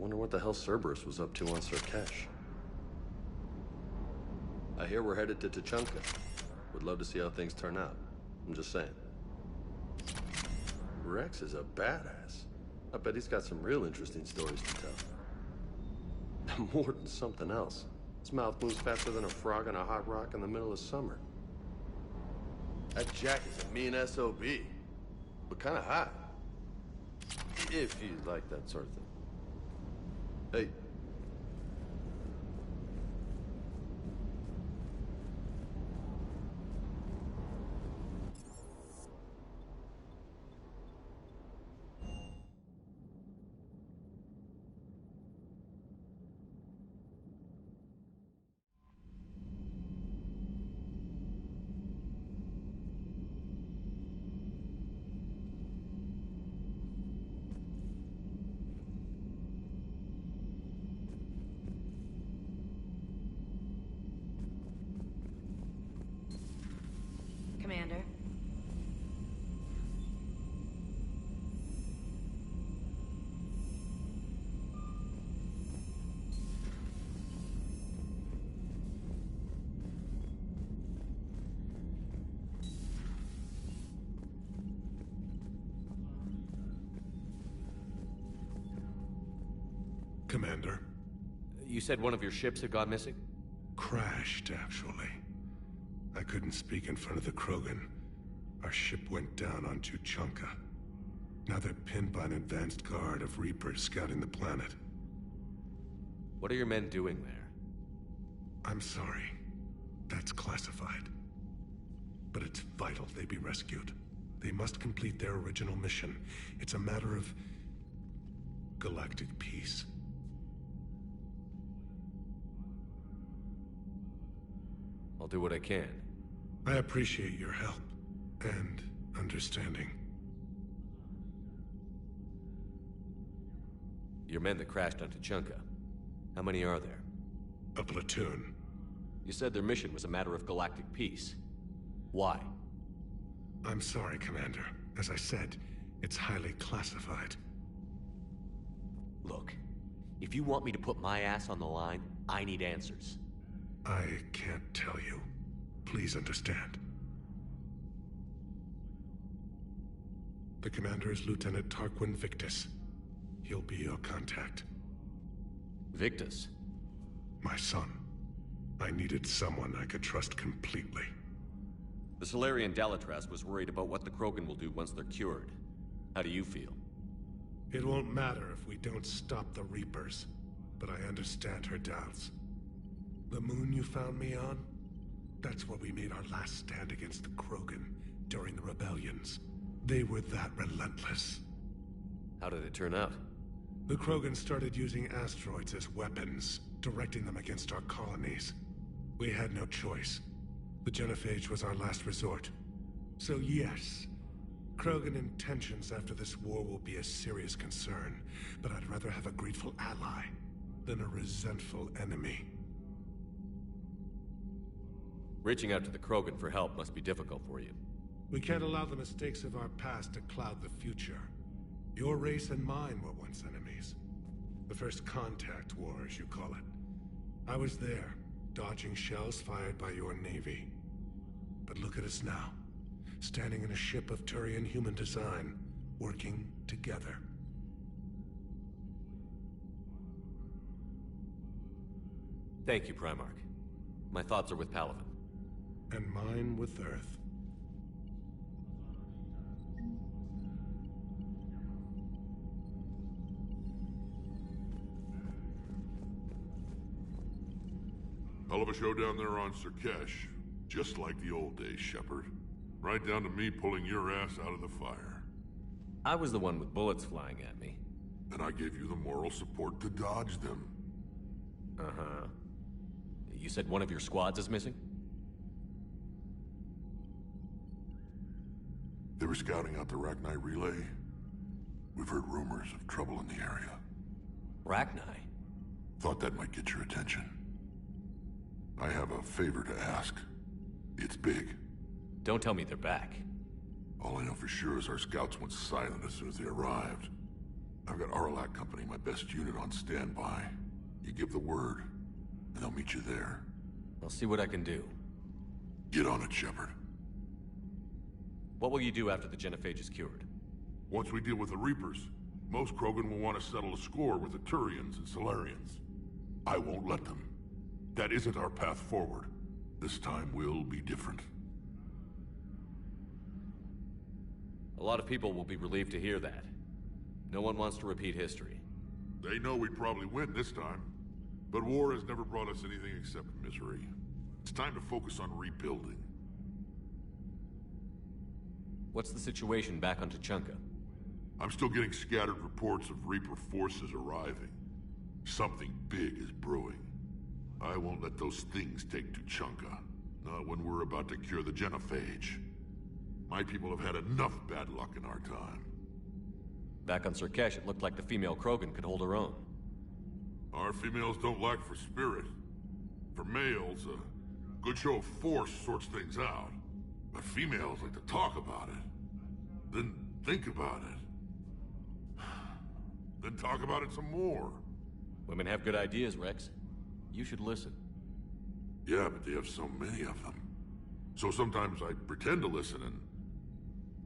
[SPEAKER 13] Wonder what the hell Cerberus was up to on Surkesh. I hear we're headed to Tuchanka. Would love to see how things turn out. I'm just saying. Rex is a badass. I bet he's got some real interesting stories to tell. More than something else. His mouth moves faster than a frog on a hot rock in the middle of summer. That Jack is a mean SOB, but kind of hot. If you like that sort of thing. Hey.
[SPEAKER 5] Commander.
[SPEAKER 8] Commander.
[SPEAKER 2] You said one of your ships had gone missing?
[SPEAKER 8] Crashed, actually. I couldn't speak in front of the Krogan. Our ship went down on Tuchanka. Now they're pinned by an advanced guard of Reapers scouting the planet.
[SPEAKER 2] What are your men doing there?
[SPEAKER 8] I'm sorry. That's classified. But it's vital they be rescued. They must complete their original mission. It's a matter of galactic peace.
[SPEAKER 2] I'll do what I can.
[SPEAKER 8] I appreciate your help and understanding.
[SPEAKER 2] Your men that crashed on Tuchanka. How many are there?
[SPEAKER 8] A platoon.
[SPEAKER 2] You said their mission was a matter of galactic peace. Why?
[SPEAKER 8] I'm sorry, Commander. As I said, it's highly classified.
[SPEAKER 2] Look, if you want me to put my ass on the line, I need answers.
[SPEAKER 8] I can't tell you. Please understand. The commander is Lieutenant Tarquin Victus. He'll be your contact.
[SPEAKER 2] Victus?
[SPEAKER 8] My son. I needed someone I could trust completely.
[SPEAKER 2] The Solarian Dalatras was worried about what the Krogan will do once they're cured. How do you feel?
[SPEAKER 8] It won't matter if we don't stop the Reapers, but I understand her doubts. The moon you found me on? That's where we made our last stand against the Krogan during the rebellions. They were that relentless.
[SPEAKER 2] How did it turn out?
[SPEAKER 8] The Krogan started using asteroids as weapons, directing them against our colonies. We had no choice. The genophage was our last resort. So yes, Krogan intentions after this war will be a serious concern, but I'd rather have a grateful ally than a resentful enemy.
[SPEAKER 2] Reaching out to the Krogan for help must be difficult for you.
[SPEAKER 8] We can't allow the mistakes of our past to cloud the future. Your race and mine were once enemies. The first contact war, as you call it. I was there, dodging shells fired by your navy. But look at us now, standing in a ship of Turian human design, working together.
[SPEAKER 2] Thank you, Primarch. My thoughts are with Palaven.
[SPEAKER 8] And mine with Earth.
[SPEAKER 7] Hell of a show down there on Surkesh. Just like the old days, Shepard. Right down to me pulling your ass out of the fire.
[SPEAKER 2] I was the one with bullets flying at me.
[SPEAKER 7] And I gave you the moral support to dodge them.
[SPEAKER 2] Uh-huh. You said one of your squads is missing?
[SPEAKER 7] They were scouting out the Rachni relay. We've heard rumors of trouble in the area.
[SPEAKER 2] Rachni?
[SPEAKER 7] Thought that might get your attention. I have a favor to ask. It's big.
[SPEAKER 2] Don't tell me they're back.
[SPEAKER 7] All I know for sure is our scouts went silent as soon as they arrived. I've got Aralac Company, my best unit, on standby. You give the word, and they'll meet you there.
[SPEAKER 2] I'll see what I can do.
[SPEAKER 7] Get on it, Shepard.
[SPEAKER 2] What will you do after the genophage is cured?
[SPEAKER 7] Once we deal with the Reapers, most Krogan will want to settle a score with the Turians and Solarians. I won't let them. That isn't our path forward. This time will be different.
[SPEAKER 2] A lot of people will be relieved to hear that. No one wants to repeat history.
[SPEAKER 7] They know we'd probably win this time. But war has never brought us anything except misery. It's time to focus on rebuilding.
[SPEAKER 2] What's the situation back on Tuchanka?
[SPEAKER 7] I'm still getting scattered reports of Reaper forces arriving. Something big is brewing. I won't let those things take Tuchanka. Not when we're about to cure the genophage. My people have had enough bad luck in our time.
[SPEAKER 2] Back on Surkesh, it looked like the female Krogan could hold her own.
[SPEAKER 7] Our females don't lack for spirit. For males, a good show of force sorts things out. But females like to talk about it. Then think about it. Then talk about it some more.
[SPEAKER 2] Women have good ideas, Rex. You should listen.
[SPEAKER 7] Yeah, but they have so many of them. So sometimes I pretend to listen and...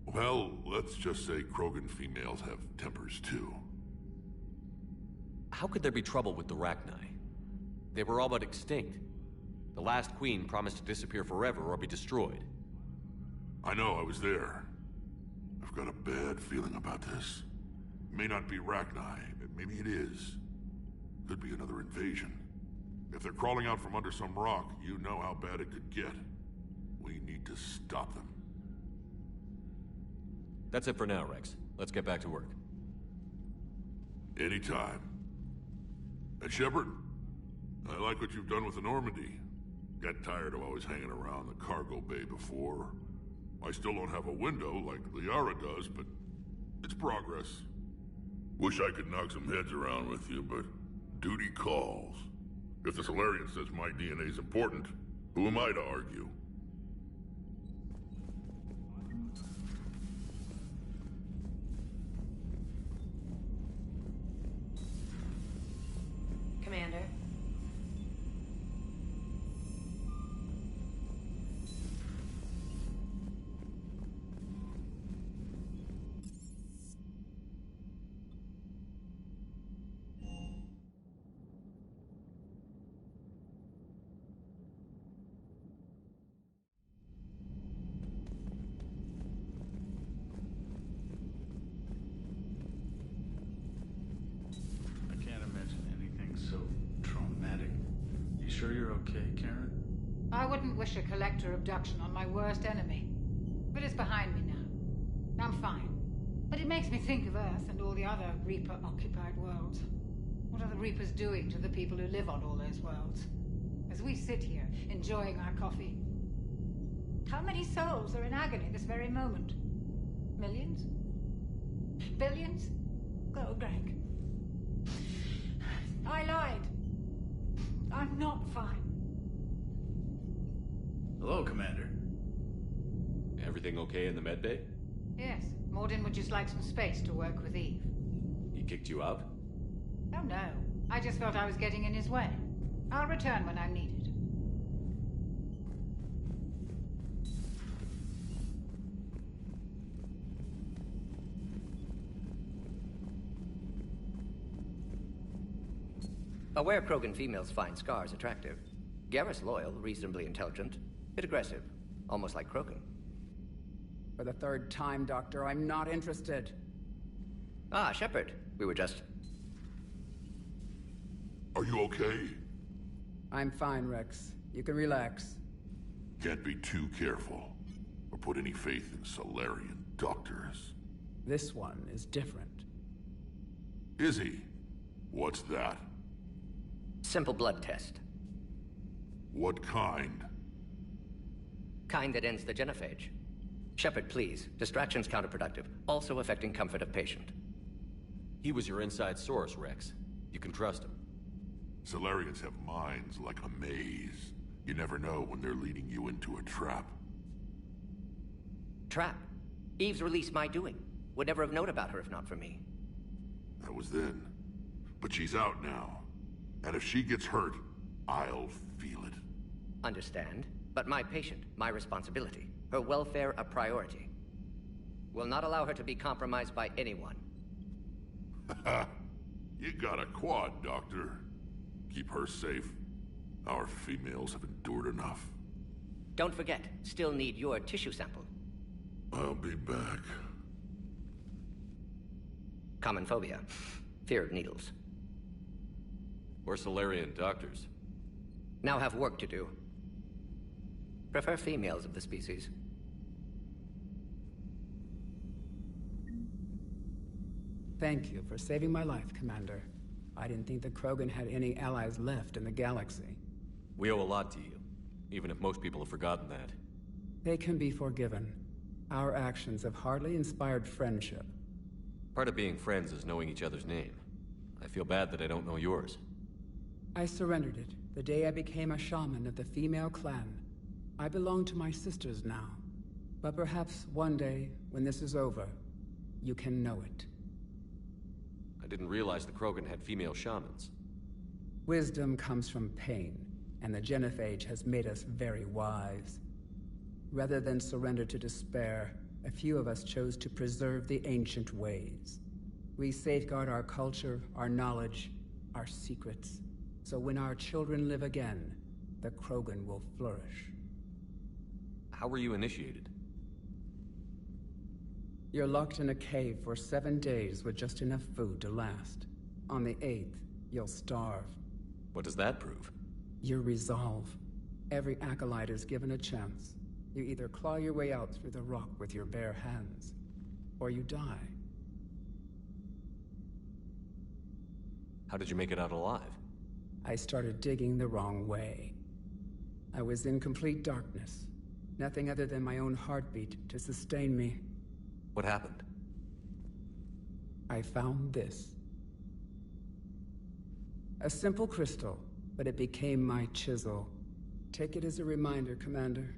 [SPEAKER 7] Well, let's just say Krogan females have tempers too.
[SPEAKER 2] How could there be trouble with the Rachni? They were all but extinct. The last queen promised to disappear forever or be destroyed.
[SPEAKER 7] I know, I was there. I've got a bad feeling about this. It may not be Rachni, but maybe it is. Could be another invasion. If they're crawling out from under some rock, you know how bad it could get. We need to stop them.
[SPEAKER 2] That's it for now, Rex. Let's get back to work.
[SPEAKER 7] Anytime. And Shepard, I like what you've done with the Normandy. Got tired of always hanging around the cargo bay before. I still don't have a window like Liara does, but it's progress. Wish I could knock some heads around with you, but duty calls. If the Solarian says my DNA's important, who am I to argue?
[SPEAKER 23] Commander.
[SPEAKER 1] I can't imagine anything so traumatic. You sure you're okay, Karen?
[SPEAKER 4] I wouldn't wish a collector abduction on my worst enemy. But it's behind me now. I'm fine. But it makes me think of Earth and all the other Reaper-occupied worlds. What are the Reapers doing to the people who live on all those worlds? As we sit here, enjoying our coffee. How many souls are in agony this very moment? Millions? Billions? Oh, Greg. I lied. I'm not fine.
[SPEAKER 1] Hello, Commander.
[SPEAKER 2] Everything okay in the medbay?
[SPEAKER 4] Yes, Mordin would just like some space to work with Eve.
[SPEAKER 2] He kicked you out?
[SPEAKER 4] Oh no, I just felt I was getting in his way. I'll return when I'm needed.
[SPEAKER 17] Aware Krogan females find Scars attractive. Garrus loyal, reasonably intelligent, bit aggressive, almost like Krogan.
[SPEAKER 14] For the third time, Doctor, I'm not interested.
[SPEAKER 17] Ah, Shepard. We were just...
[SPEAKER 7] Are you okay?
[SPEAKER 14] I'm fine, Rex. You can relax.
[SPEAKER 7] Can't be too careful, or put any faith in Solarian doctors.
[SPEAKER 14] This one is different.
[SPEAKER 7] Is he? What's that?
[SPEAKER 17] Simple blood test.
[SPEAKER 7] What kind?
[SPEAKER 17] Kind that ends the genophage. Shepard, please. Distraction's counterproductive, also affecting comfort of patient.
[SPEAKER 2] He was your inside source, Rex. You can trust him.
[SPEAKER 7] Solarians have minds like a maze. You never know when they're leading you into a trap.
[SPEAKER 17] Trap? Eve's release my doing. Would never have known about her if not for me.
[SPEAKER 7] That was then. But she's out now. And if she gets hurt, I'll feel it.
[SPEAKER 17] Understand, but my patient, my responsibility. Her welfare a priority. Will not allow her to be compromised by anyone.
[SPEAKER 7] You got a quad, Doctor. Keep her safe. Our females have endured enough.
[SPEAKER 17] Don't forget, still need your tissue sample.
[SPEAKER 7] I'll be back.
[SPEAKER 17] Common phobia. Fear of needles.
[SPEAKER 2] We're Solarian doctors.
[SPEAKER 17] Now have work to do. Prefer females of the species.
[SPEAKER 14] Thank you for saving my life, Commander. I didn't think the Krogan had any allies left in the galaxy.
[SPEAKER 2] We owe a lot to you, even if most people have forgotten that.
[SPEAKER 14] They can be forgiven. Our actions have hardly inspired friendship.
[SPEAKER 2] Part of being friends is knowing each other's name. I feel bad that I don't know yours.
[SPEAKER 14] I surrendered it the day I became a shaman of the female clan. I belong to my sisters now. But perhaps one day, when this is over, you can know it.
[SPEAKER 2] I didn't realize the Krogan had female shamans.
[SPEAKER 14] Wisdom comes from pain, and the genophage has made us very wise. Rather than surrender to despair, a few of us chose to preserve the ancient ways. We safeguard our culture, our knowledge, our secrets. So when our children live again, the Krogan will flourish.
[SPEAKER 2] How were you initiated?
[SPEAKER 14] You're locked in a cave for 7 days with just enough food to last. On the 8th, you'll starve.
[SPEAKER 2] What does that prove?
[SPEAKER 14] Your resolve. Every acolyte is given a chance. You either claw your way out through the rock with your bare hands, or you die.
[SPEAKER 2] How did you make it out alive?
[SPEAKER 14] I started digging the wrong way. I was in complete darkness. Nothing other than my own heartbeat to sustain me.
[SPEAKER 2] What happened?
[SPEAKER 14] I found this. A simple crystal, but it became my chisel. Take it as a reminder, Commander.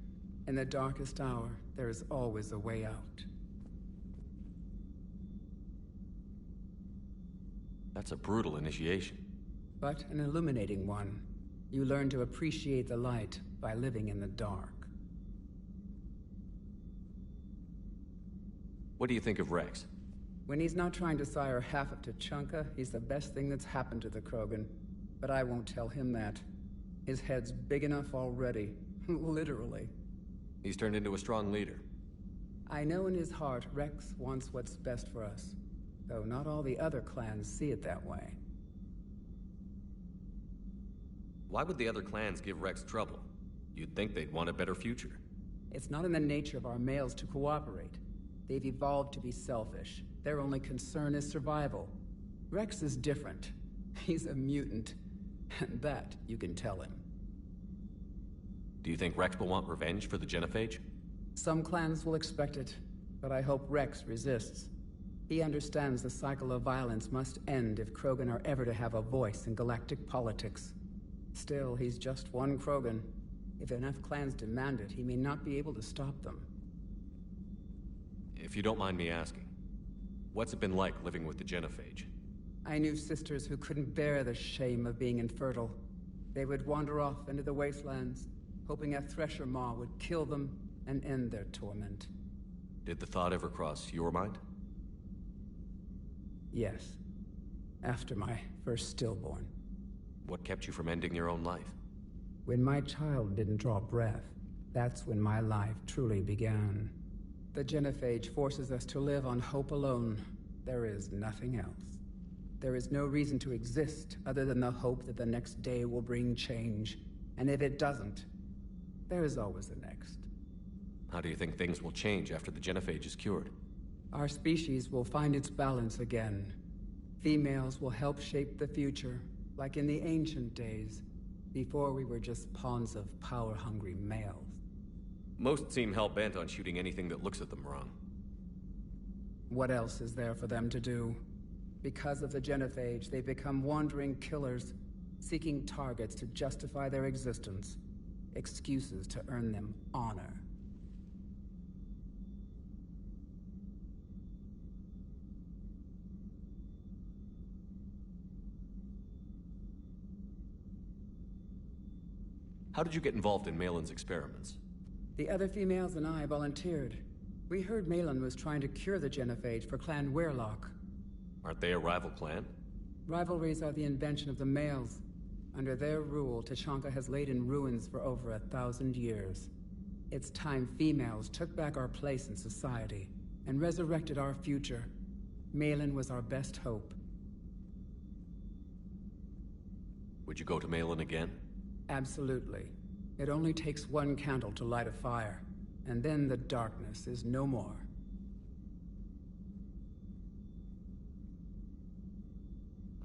[SPEAKER 14] In the darkest hour, there is always a way out.
[SPEAKER 2] That's a brutal initiation.
[SPEAKER 14] But an illuminating one. You learn to appreciate the light by living in the dark.
[SPEAKER 2] What do you think of Rex?
[SPEAKER 14] When he's not trying to sire half of Tuchanka, he's the best thing that's happened to the Krogan. But I won't tell him that. His head's big enough already. Literally.
[SPEAKER 2] He's turned into a strong leader.
[SPEAKER 14] I know in his heart Rex wants what's best for us. Though not all the other clans see it that way.
[SPEAKER 2] Why would the other clans give Rex trouble? You'd think they'd want a better future.
[SPEAKER 14] It's not in the nature of our males to cooperate. They've evolved to be selfish. Their only concern is survival. Rex is different. He's a mutant. And that you can tell him.
[SPEAKER 2] Do you think Rex will want revenge for the genophage?
[SPEAKER 14] Some clans will expect it, but I hope Rex resists. He understands the cycle of violence must end if Krogan are ever to have a voice in galactic politics. Still, he's just one Krogan. If enough clans demand it, he may not be able to stop them.
[SPEAKER 2] If you don't mind me asking, what's it been like living with the genophage?
[SPEAKER 14] I knew sisters who couldn't bear the shame of being infertile. They would wander off into the wastelands, hoping a Thresher Maw would kill them and end their torment.
[SPEAKER 2] Did the thought ever cross your mind?
[SPEAKER 14] Yes. After my first stillborn.
[SPEAKER 2] What kept you from ending your own life?
[SPEAKER 14] When my child didn't draw breath, that's when my life truly began. The genophage forces us to live on hope alone. There is nothing else. There is no reason to exist other than the hope that the next day will bring change. And if it doesn't, there is always the next.
[SPEAKER 2] How do you think things will change after the genophage is cured?
[SPEAKER 14] Our species will find its balance again. Females will help shape the future, like in the ancient days, before we were just pawns of power-hungry males.
[SPEAKER 2] Most seem hell-bent on shooting anything that looks at them wrong.
[SPEAKER 14] What else is there for them to do? Because of the genophage, they've become wandering killers, seeking targets to justify their existence, excuses to earn them honor.
[SPEAKER 2] How did you get involved in Malin's experiments?
[SPEAKER 14] The other females and I volunteered. We heard Malin was trying to cure the genophage for Clan Weirlock.
[SPEAKER 2] Aren't they a rival clan?
[SPEAKER 14] Rivalries are the invention of the males. Under their rule, Tuchanka has laid in ruins for over 1,000 years. It's time females took back our place in society and resurrected our future. Malin was our best hope.
[SPEAKER 2] Would you go to Malin again?
[SPEAKER 14] Absolutely. It only takes one candle to light a fire, and then the darkness is no more.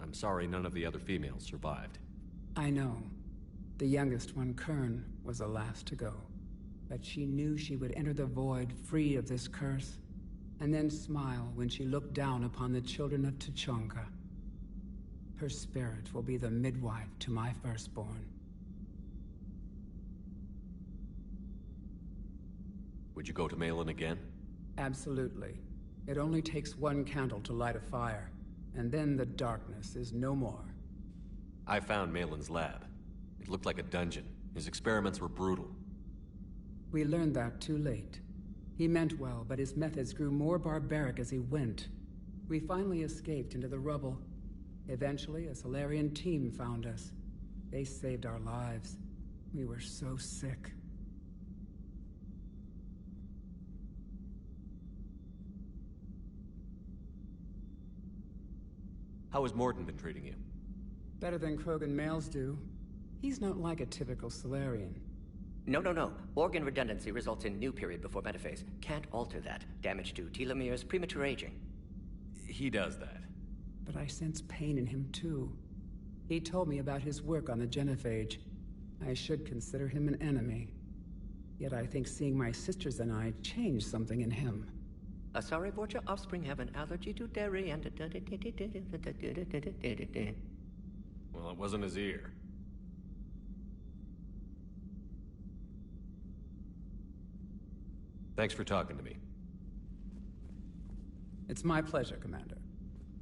[SPEAKER 2] I'm sorry none of the other females survived.
[SPEAKER 14] I know. The youngest one, Kern, was the last to go. But she knew she would enter the void free of this curse, and then smile when she looked down upon the children of Tuchanka. Her spirit will be the midwife to my firstborn.
[SPEAKER 2] Would you go to Malin again?
[SPEAKER 14] Absolutely. It only takes one candle to light a fire, and then the darkness is no more.
[SPEAKER 2] I found Malin's lab. It looked like a dungeon. His experiments were brutal.
[SPEAKER 14] We learned that too late. He meant well, but his methods grew more barbaric as he went. We finally escaped into the rubble. Eventually, a Solarian team found us. They saved our lives. We were so sick.
[SPEAKER 2] How has Morden been treating you?
[SPEAKER 14] Better than Krogan males do. He's not like a typical Solarian.
[SPEAKER 17] No. Organ redundancy results in new period before metaphase. Can't alter that. Damage to telomeres, premature aging.
[SPEAKER 2] He does that.
[SPEAKER 14] But I sense pain in him too. He told me about his work on the genophage. I should consider him an enemy. Yet I think seeing my sisters and I changed something in him.
[SPEAKER 17] Sorry, both your offspring have an allergy to dairy and...
[SPEAKER 2] Well, it wasn't his ear. Thanks for talking to me.
[SPEAKER 14] It's my pleasure, Commander.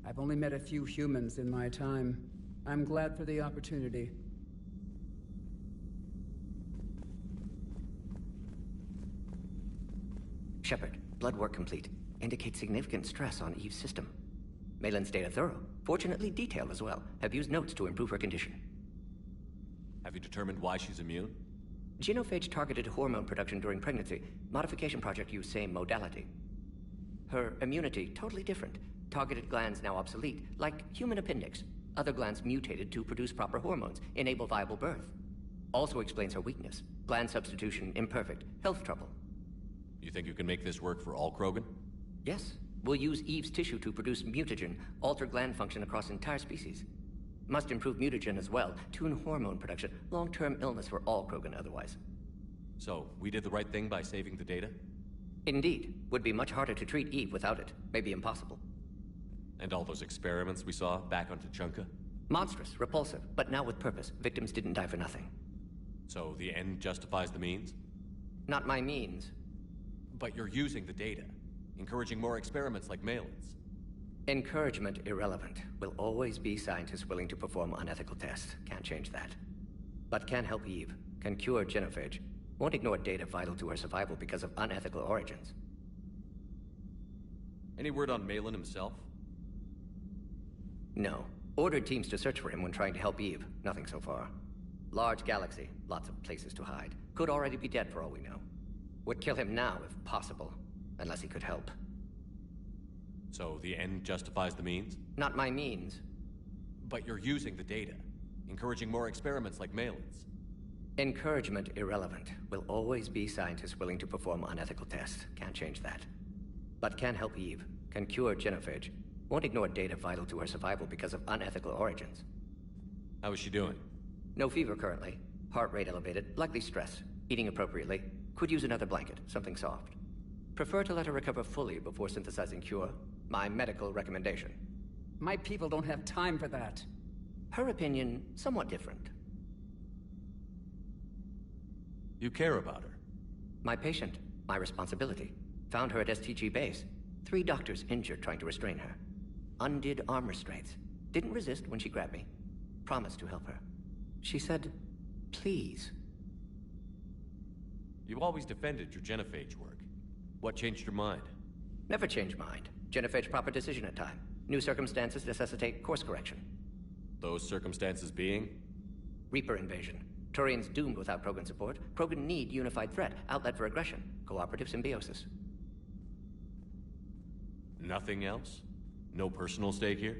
[SPEAKER 14] I've only met a few humans in my time. I'm glad for the opportunity.
[SPEAKER 17] Shepard, blood work complete. Indicates significant stress on Eve's system. Malin's data thorough. Fortunately detailed as well. Have used notes to improve her condition.
[SPEAKER 2] Have you determined why she's immune?
[SPEAKER 17] Genophage targeted hormone production during pregnancy. Modification project used same modality. Her immunity, totally different. Targeted glands now obsolete, like human appendix. Other glands mutated to produce proper hormones, enable viable birth. Also explains her weakness. Gland substitution imperfect. Health trouble.
[SPEAKER 2] You think you can make this work for all Krogan?
[SPEAKER 17] Yes. We'll use Eve's tissue to produce mutagen, alter gland function across entire species. Must improve mutagen as well, tune hormone production, long-term illness for all Krogan otherwise.
[SPEAKER 2] So, we did the right thing by saving the data?
[SPEAKER 17] Indeed. Would be much harder to treat Eve without it. Maybe impossible.
[SPEAKER 2] And all those experiments we saw back on Tuchanka?
[SPEAKER 17] Monstrous, repulsive, but now with purpose. Victims didn't die for nothing.
[SPEAKER 2] So the end justifies the means?
[SPEAKER 17] Not my means.
[SPEAKER 2] But you're using the data, encouraging more experiments like Malin's.
[SPEAKER 17] Encouragement irrelevant. Will always be scientists willing to perform unethical tests. Can't change that. But can help Eve. Can cure genophage. Won't ignore data vital to her survival because of unethical origins.
[SPEAKER 2] Any word on Malin himself?
[SPEAKER 17] No. Ordered teams to search for him when trying to help Eve. Nothing so far. Large galaxy. Lots of places to hide. Could already be dead for all we know. Would kill him now if possible. Unless he could help.
[SPEAKER 2] So the end justifies the means?
[SPEAKER 17] Not my means.
[SPEAKER 2] But you're using the data, encouraging more experiments like Malin's.
[SPEAKER 17] Encouragement irrelevant. Will always be scientists willing to perform unethical tests. Can't change that. But can help Eve. Can cure genophage. Won't ignore data vital to her survival because of unethical origins.
[SPEAKER 2] How is she doing?
[SPEAKER 17] No fever currently. Heart rate elevated. Likely stress. Eating appropriately. Could use another blanket. Something soft. Prefer to let her recover fully before synthesizing cure. My medical recommendation.
[SPEAKER 14] My people don't have time for that.
[SPEAKER 17] Her opinion, somewhat different.
[SPEAKER 2] You care about her?
[SPEAKER 17] My patient. My responsibility. Found her at STG base. 3 doctors injured trying to restrain her. Undid arm restraints. Didn't resist when she grabbed me. Promised to help her. She said, please.
[SPEAKER 2] You always defended your genophage work. What changed your mind?
[SPEAKER 17] Never change mind. Genophage proper decision at time. New circumstances necessitate course correction.
[SPEAKER 2] Those circumstances being?
[SPEAKER 17] Reaper invasion. Turians doomed without Krogan support. Krogan need unified threat, outlet for aggression, cooperative symbiosis.
[SPEAKER 2] Nothing else? No personal stake here?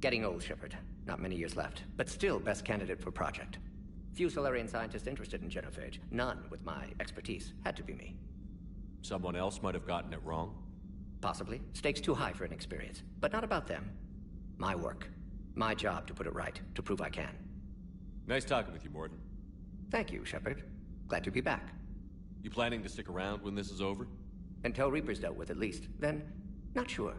[SPEAKER 17] Getting old, Shepard. Not many years left, but still best candidate for project. Few Solarian scientists interested in genophage. None with my expertise. Had to be me.
[SPEAKER 2] Someone else might have gotten it wrong?
[SPEAKER 17] Possibly. Stakes too high for inexperience. But not about them. My work. My job to put it right, to prove I can.
[SPEAKER 2] Nice talking with you, Morden.
[SPEAKER 17] Thank you, Shepard. Glad to be back.
[SPEAKER 2] You planning to stick around when this is over?
[SPEAKER 17] Until Reaper's dealt with, at least. Then, not sure.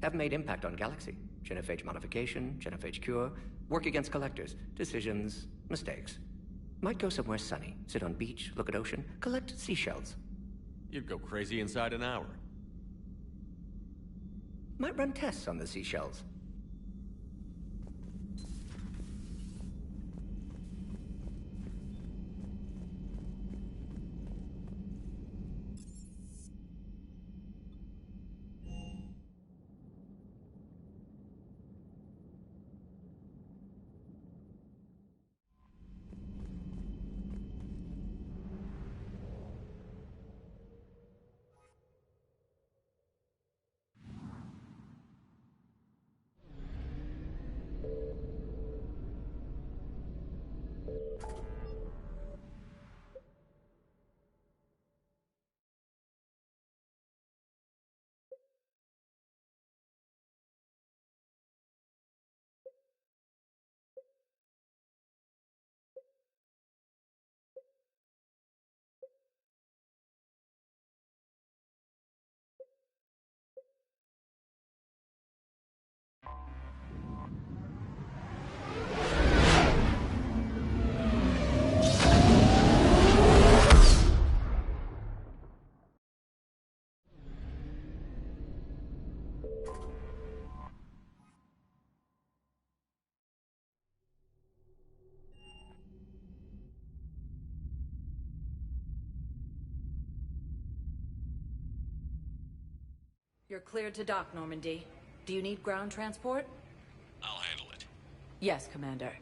[SPEAKER 17] Haven't made impact on Galaxy. Genophage modification, genophage cure, work against collectors, decisions, mistakes. Might go somewhere sunny, sit on beach, look at ocean, collect seashells.
[SPEAKER 2] You'd go crazy inside an hour.
[SPEAKER 17] Might run tests on the seashells.
[SPEAKER 12] You're cleared to dock, Normandy. Do you need ground transport?
[SPEAKER 2] I'll handle it.
[SPEAKER 12] Yes, Commander.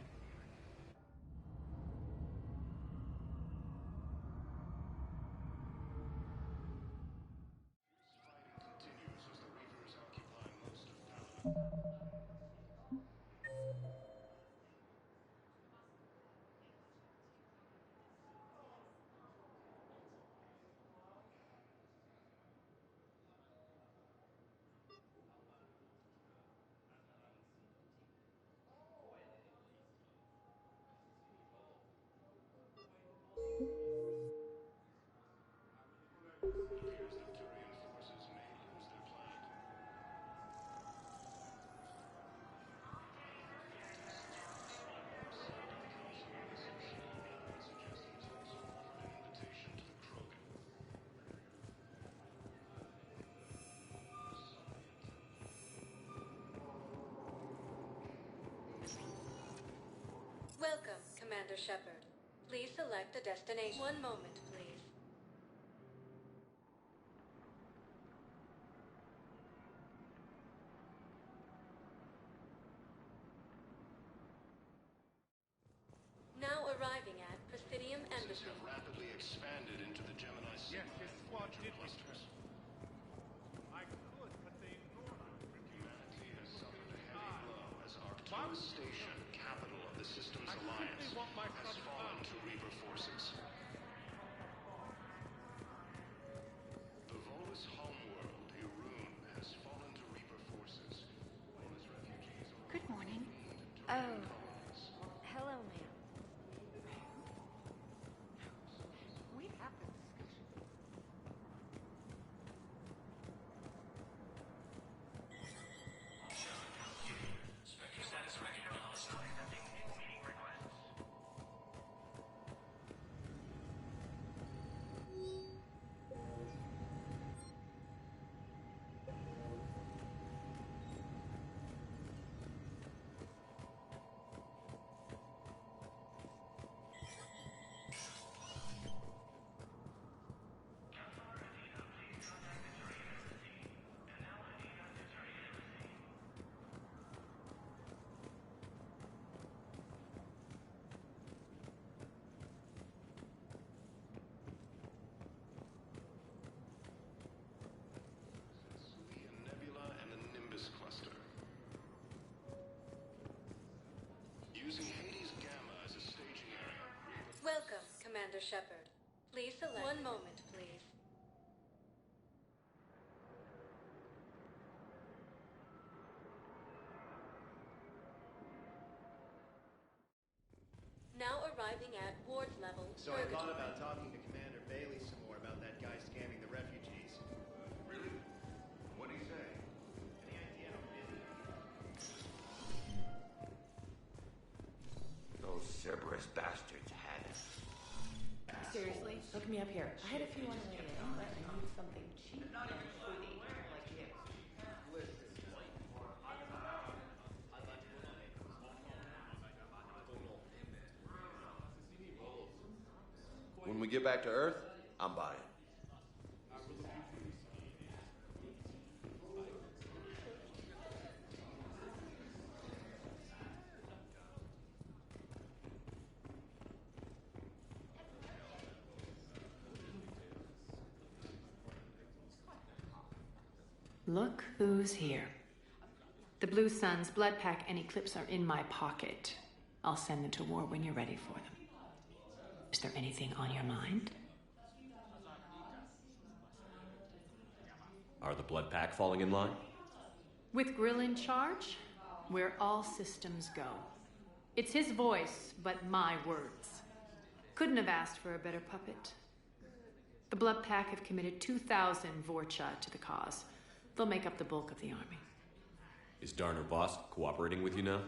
[SPEAKER 18] Welcome, Commander Shepard. Please select a destination. One moment, please. Now arriving at Presidium Embassy.
[SPEAKER 19] Have rapidly expanded into the Gemini clusters.
[SPEAKER 24] I could, but they ignored me.
[SPEAKER 19] Humanity has suffered a heavy blow as Arcturus Station, capital of the System's alliance, has fallen to Reaper forces.
[SPEAKER 18] Commander Shepard. Please select... One moment, please. Now arriving at ward level.
[SPEAKER 11] So I thought about talking to Commander Bailey some more about that guy scamming the refugees.
[SPEAKER 7] Really? What'd he say?
[SPEAKER 11] Any idea how busy?
[SPEAKER 6] Those Cerberus bastards had us.
[SPEAKER 10] Seriously? Hook me up here. I had a few on the way in, but I need something cheap and fruity, like this.
[SPEAKER 13] When we get back to Earth, I'm buying.
[SPEAKER 10] Look who's here. The Blue Suns, Blood Pack, and Eclipse are in my pocket. I'll send them to war when you're ready for them. Is there anything on your mind?
[SPEAKER 2] Are the Blood Pack falling in line?
[SPEAKER 10] With Grill in charge, where all systems go. It's his voice, but my words. Couldn't have asked for a better puppet. The Blood Pack have committed 2,000 Vorcha to the cause. They'll make up the bulk of the army.
[SPEAKER 2] Is Darner Voss cooperating with you now?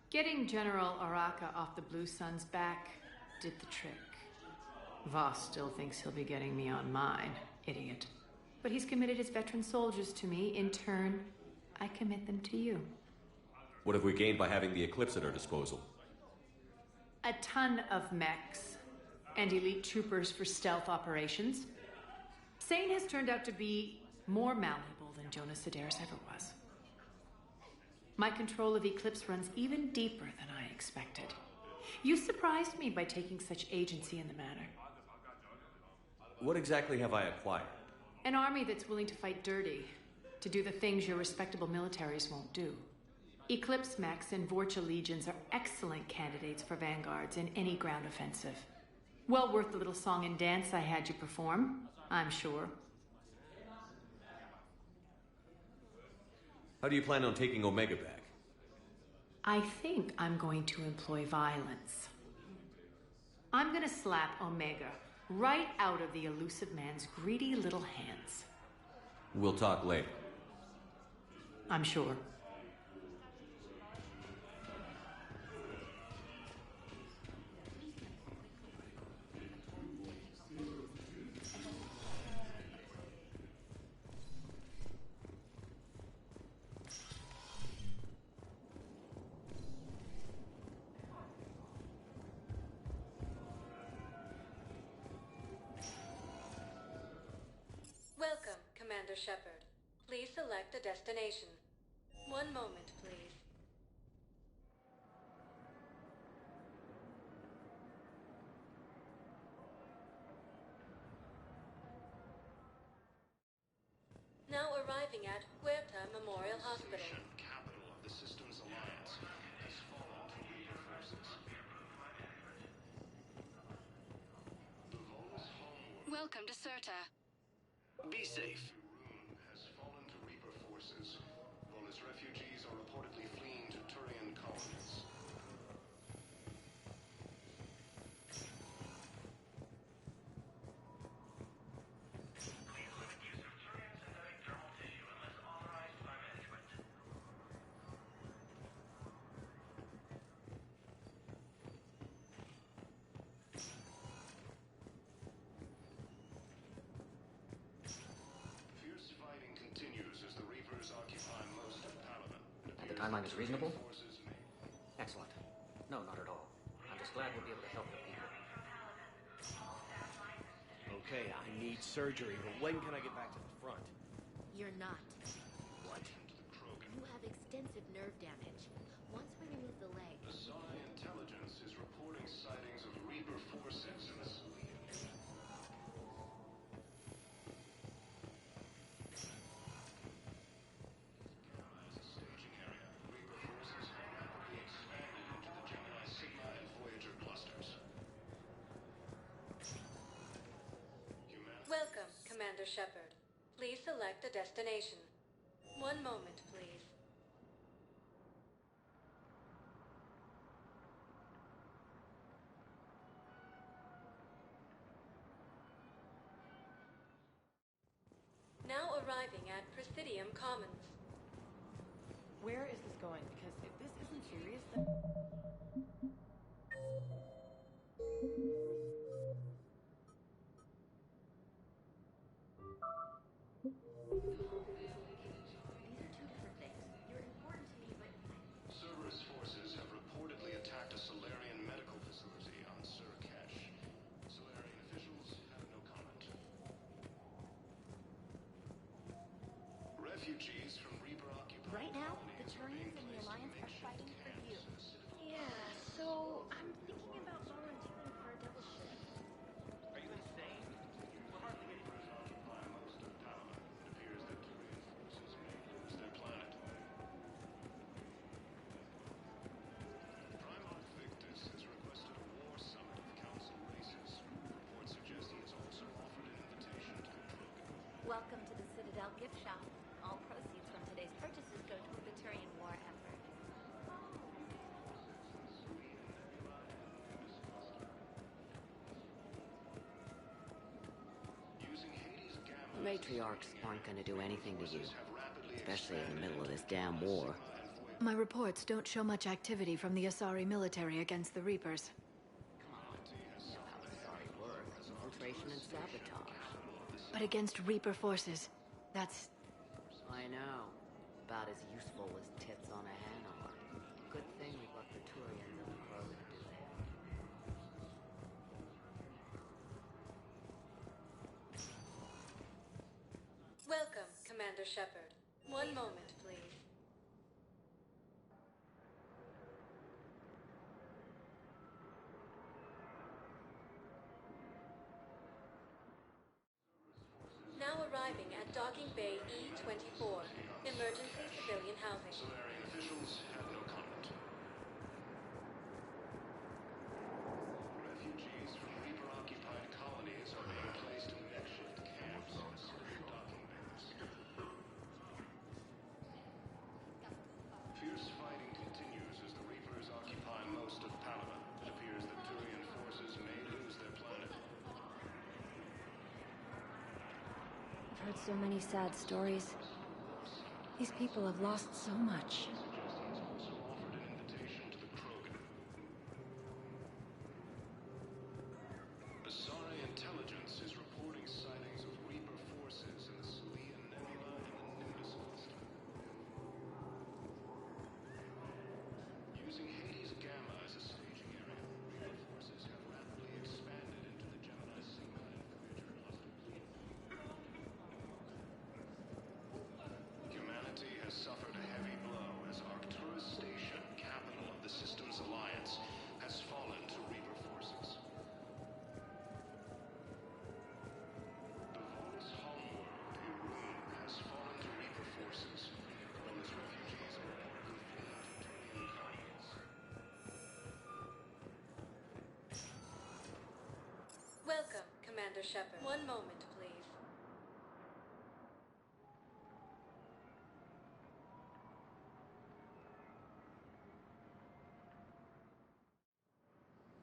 [SPEAKER 10] Getting General Araka off the Blue Suns' back did the trick. Voss still thinks he'll be getting me on mine, idiot. But he's committed his veteran soldiers to me. In turn, I commit them to you.
[SPEAKER 2] What have we gained by having the Eclipse at our disposal?
[SPEAKER 10] A ton of mechs and elite troopers for stealth operations. Sane has turned out to be more malleable than Jonas Sedaris ever was. My control of Eclipse runs even deeper than I expected. You surprised me by taking such agency in the matter.
[SPEAKER 2] What exactly have I acquired?
[SPEAKER 10] An army that's willing to fight dirty, to do the things your respectable militaries won't do. Eclipse mechs and Vorcha legions are excellent candidates for vanguards in any ground offensive. Well worth the little song and dance I had you perform, I'm sure.
[SPEAKER 2] How do you plan on taking Omega back?
[SPEAKER 10] I think I'm going to employ violence. I'm gonna slap Omega right out of the elusive man's greedy little hands.
[SPEAKER 2] We'll talk later.
[SPEAKER 10] I'm sure.
[SPEAKER 18] Welcome, Commander Shepard. Please select a destination. One moment, please. Now arriving at Huerta Memorial Hospital.
[SPEAKER 19] Capital of the Systems Alliance has fallen to Reaper forces. The Volus homeworld
[SPEAKER 18] Welcome to Serta.
[SPEAKER 19] Be safe. Has fallen to Reaper forces. Volus refugees are reportedly fleeing to Turian colonies. Please limit use of Turian synthetic dermal tissue unless authorized by management. Fierce fighting continues as the Reapers occupy most of Paladin.
[SPEAKER 17] And the timeline is reasonable? Excellent. No, not at all. I'm just glad we'll be able to help the people.
[SPEAKER 11] Okay, I need surgery, but when can I get back to the front?
[SPEAKER 5] You're not.
[SPEAKER 11] What?
[SPEAKER 5] You have extensive nerve damage. Once we remove the leg...
[SPEAKER 19] The Psi intelligence is reporting sightings of Reaper forces in the staging area. Reaper forces have rapidly expanded into the Gemini Sigma and Voyager clusters.
[SPEAKER 18] Commander Shepard. Please select a destination. One moment, please. Now arriving at Presidium Commons.
[SPEAKER 16] Where is this going? Because if this isn't serious, then...
[SPEAKER 19] Cerberus forces have reportedly attacked a Solarian medical facility on Surcash. Solarian officials have no comment. Refugees from Reaper-occupied
[SPEAKER 5] Right now,
[SPEAKER 19] colonies
[SPEAKER 5] the
[SPEAKER 19] are being
[SPEAKER 5] Turians and the
[SPEAKER 19] placed in
[SPEAKER 5] Alliance are
[SPEAKER 19] makeshift
[SPEAKER 5] fighting for you.
[SPEAKER 19] camps.
[SPEAKER 5] Yeah, so I'm thinking about volunteering for a double shift.
[SPEAKER 16] Are you insane? We're hardly getting...
[SPEAKER 19] Occupy most of Palma. It appears that Turian forces may lose their planet. Primarch Victus has requested a war summit of council races. Reports suggest he has also offered an invitation to the Krogan.
[SPEAKER 5] Welcome to the Citadel gift shop. All proceeds from today's purchases go toward the Turian war effort.
[SPEAKER 19] Using Hades gamma.
[SPEAKER 3] Matriarchs aren't going to do anything to you, especially in the middle of this damn war.
[SPEAKER 9] My reports don't show much activity from the Asari military against the Reapers.
[SPEAKER 3] You know how Asari work. Infiltration and sabotage.
[SPEAKER 9] But against Reaper forces, that's...
[SPEAKER 3] I know. About as useful as tits on a hen are. Good thing we got the Turians and the Krogan to do that.
[SPEAKER 18] Welcome, Commander Shepard. One moment, please. Now arriving at Docking Bay E-24, emergency civilian housing.
[SPEAKER 19] Solarian officials have no comment. Refugees from Reaper-occupied colonies are being placed in makeshift camps and secret docking bays. Fierce fighting continues as the Reapers occupy most of Palma. It appears that Turian forces may lose their planet.
[SPEAKER 21] I've heard so many sad stories. These people have lost so much.
[SPEAKER 19] Also offered an invitation to the Krogan. Asari intelligence is reporting sightings of Reaper forces in the Salian Nebula and the Nimbus cluster. Using Hades Gamma as a staging area, Reaper forces have rapidly expanded into the Gemini Sigma and Voyager clusters. Humanity has suffered a heavy blow as Arcturus Station, capital of the Systems Alliance, has fallen to Reaper forces. The Volus homeworld, Irun, has fallen to Reaper forces. Volus refugees are reportedly fleeing to Turian colonies.
[SPEAKER 18] Welcome, Commander Shepard. One moment, please.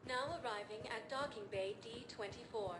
[SPEAKER 18] Now arriving at Docking Bay D-24,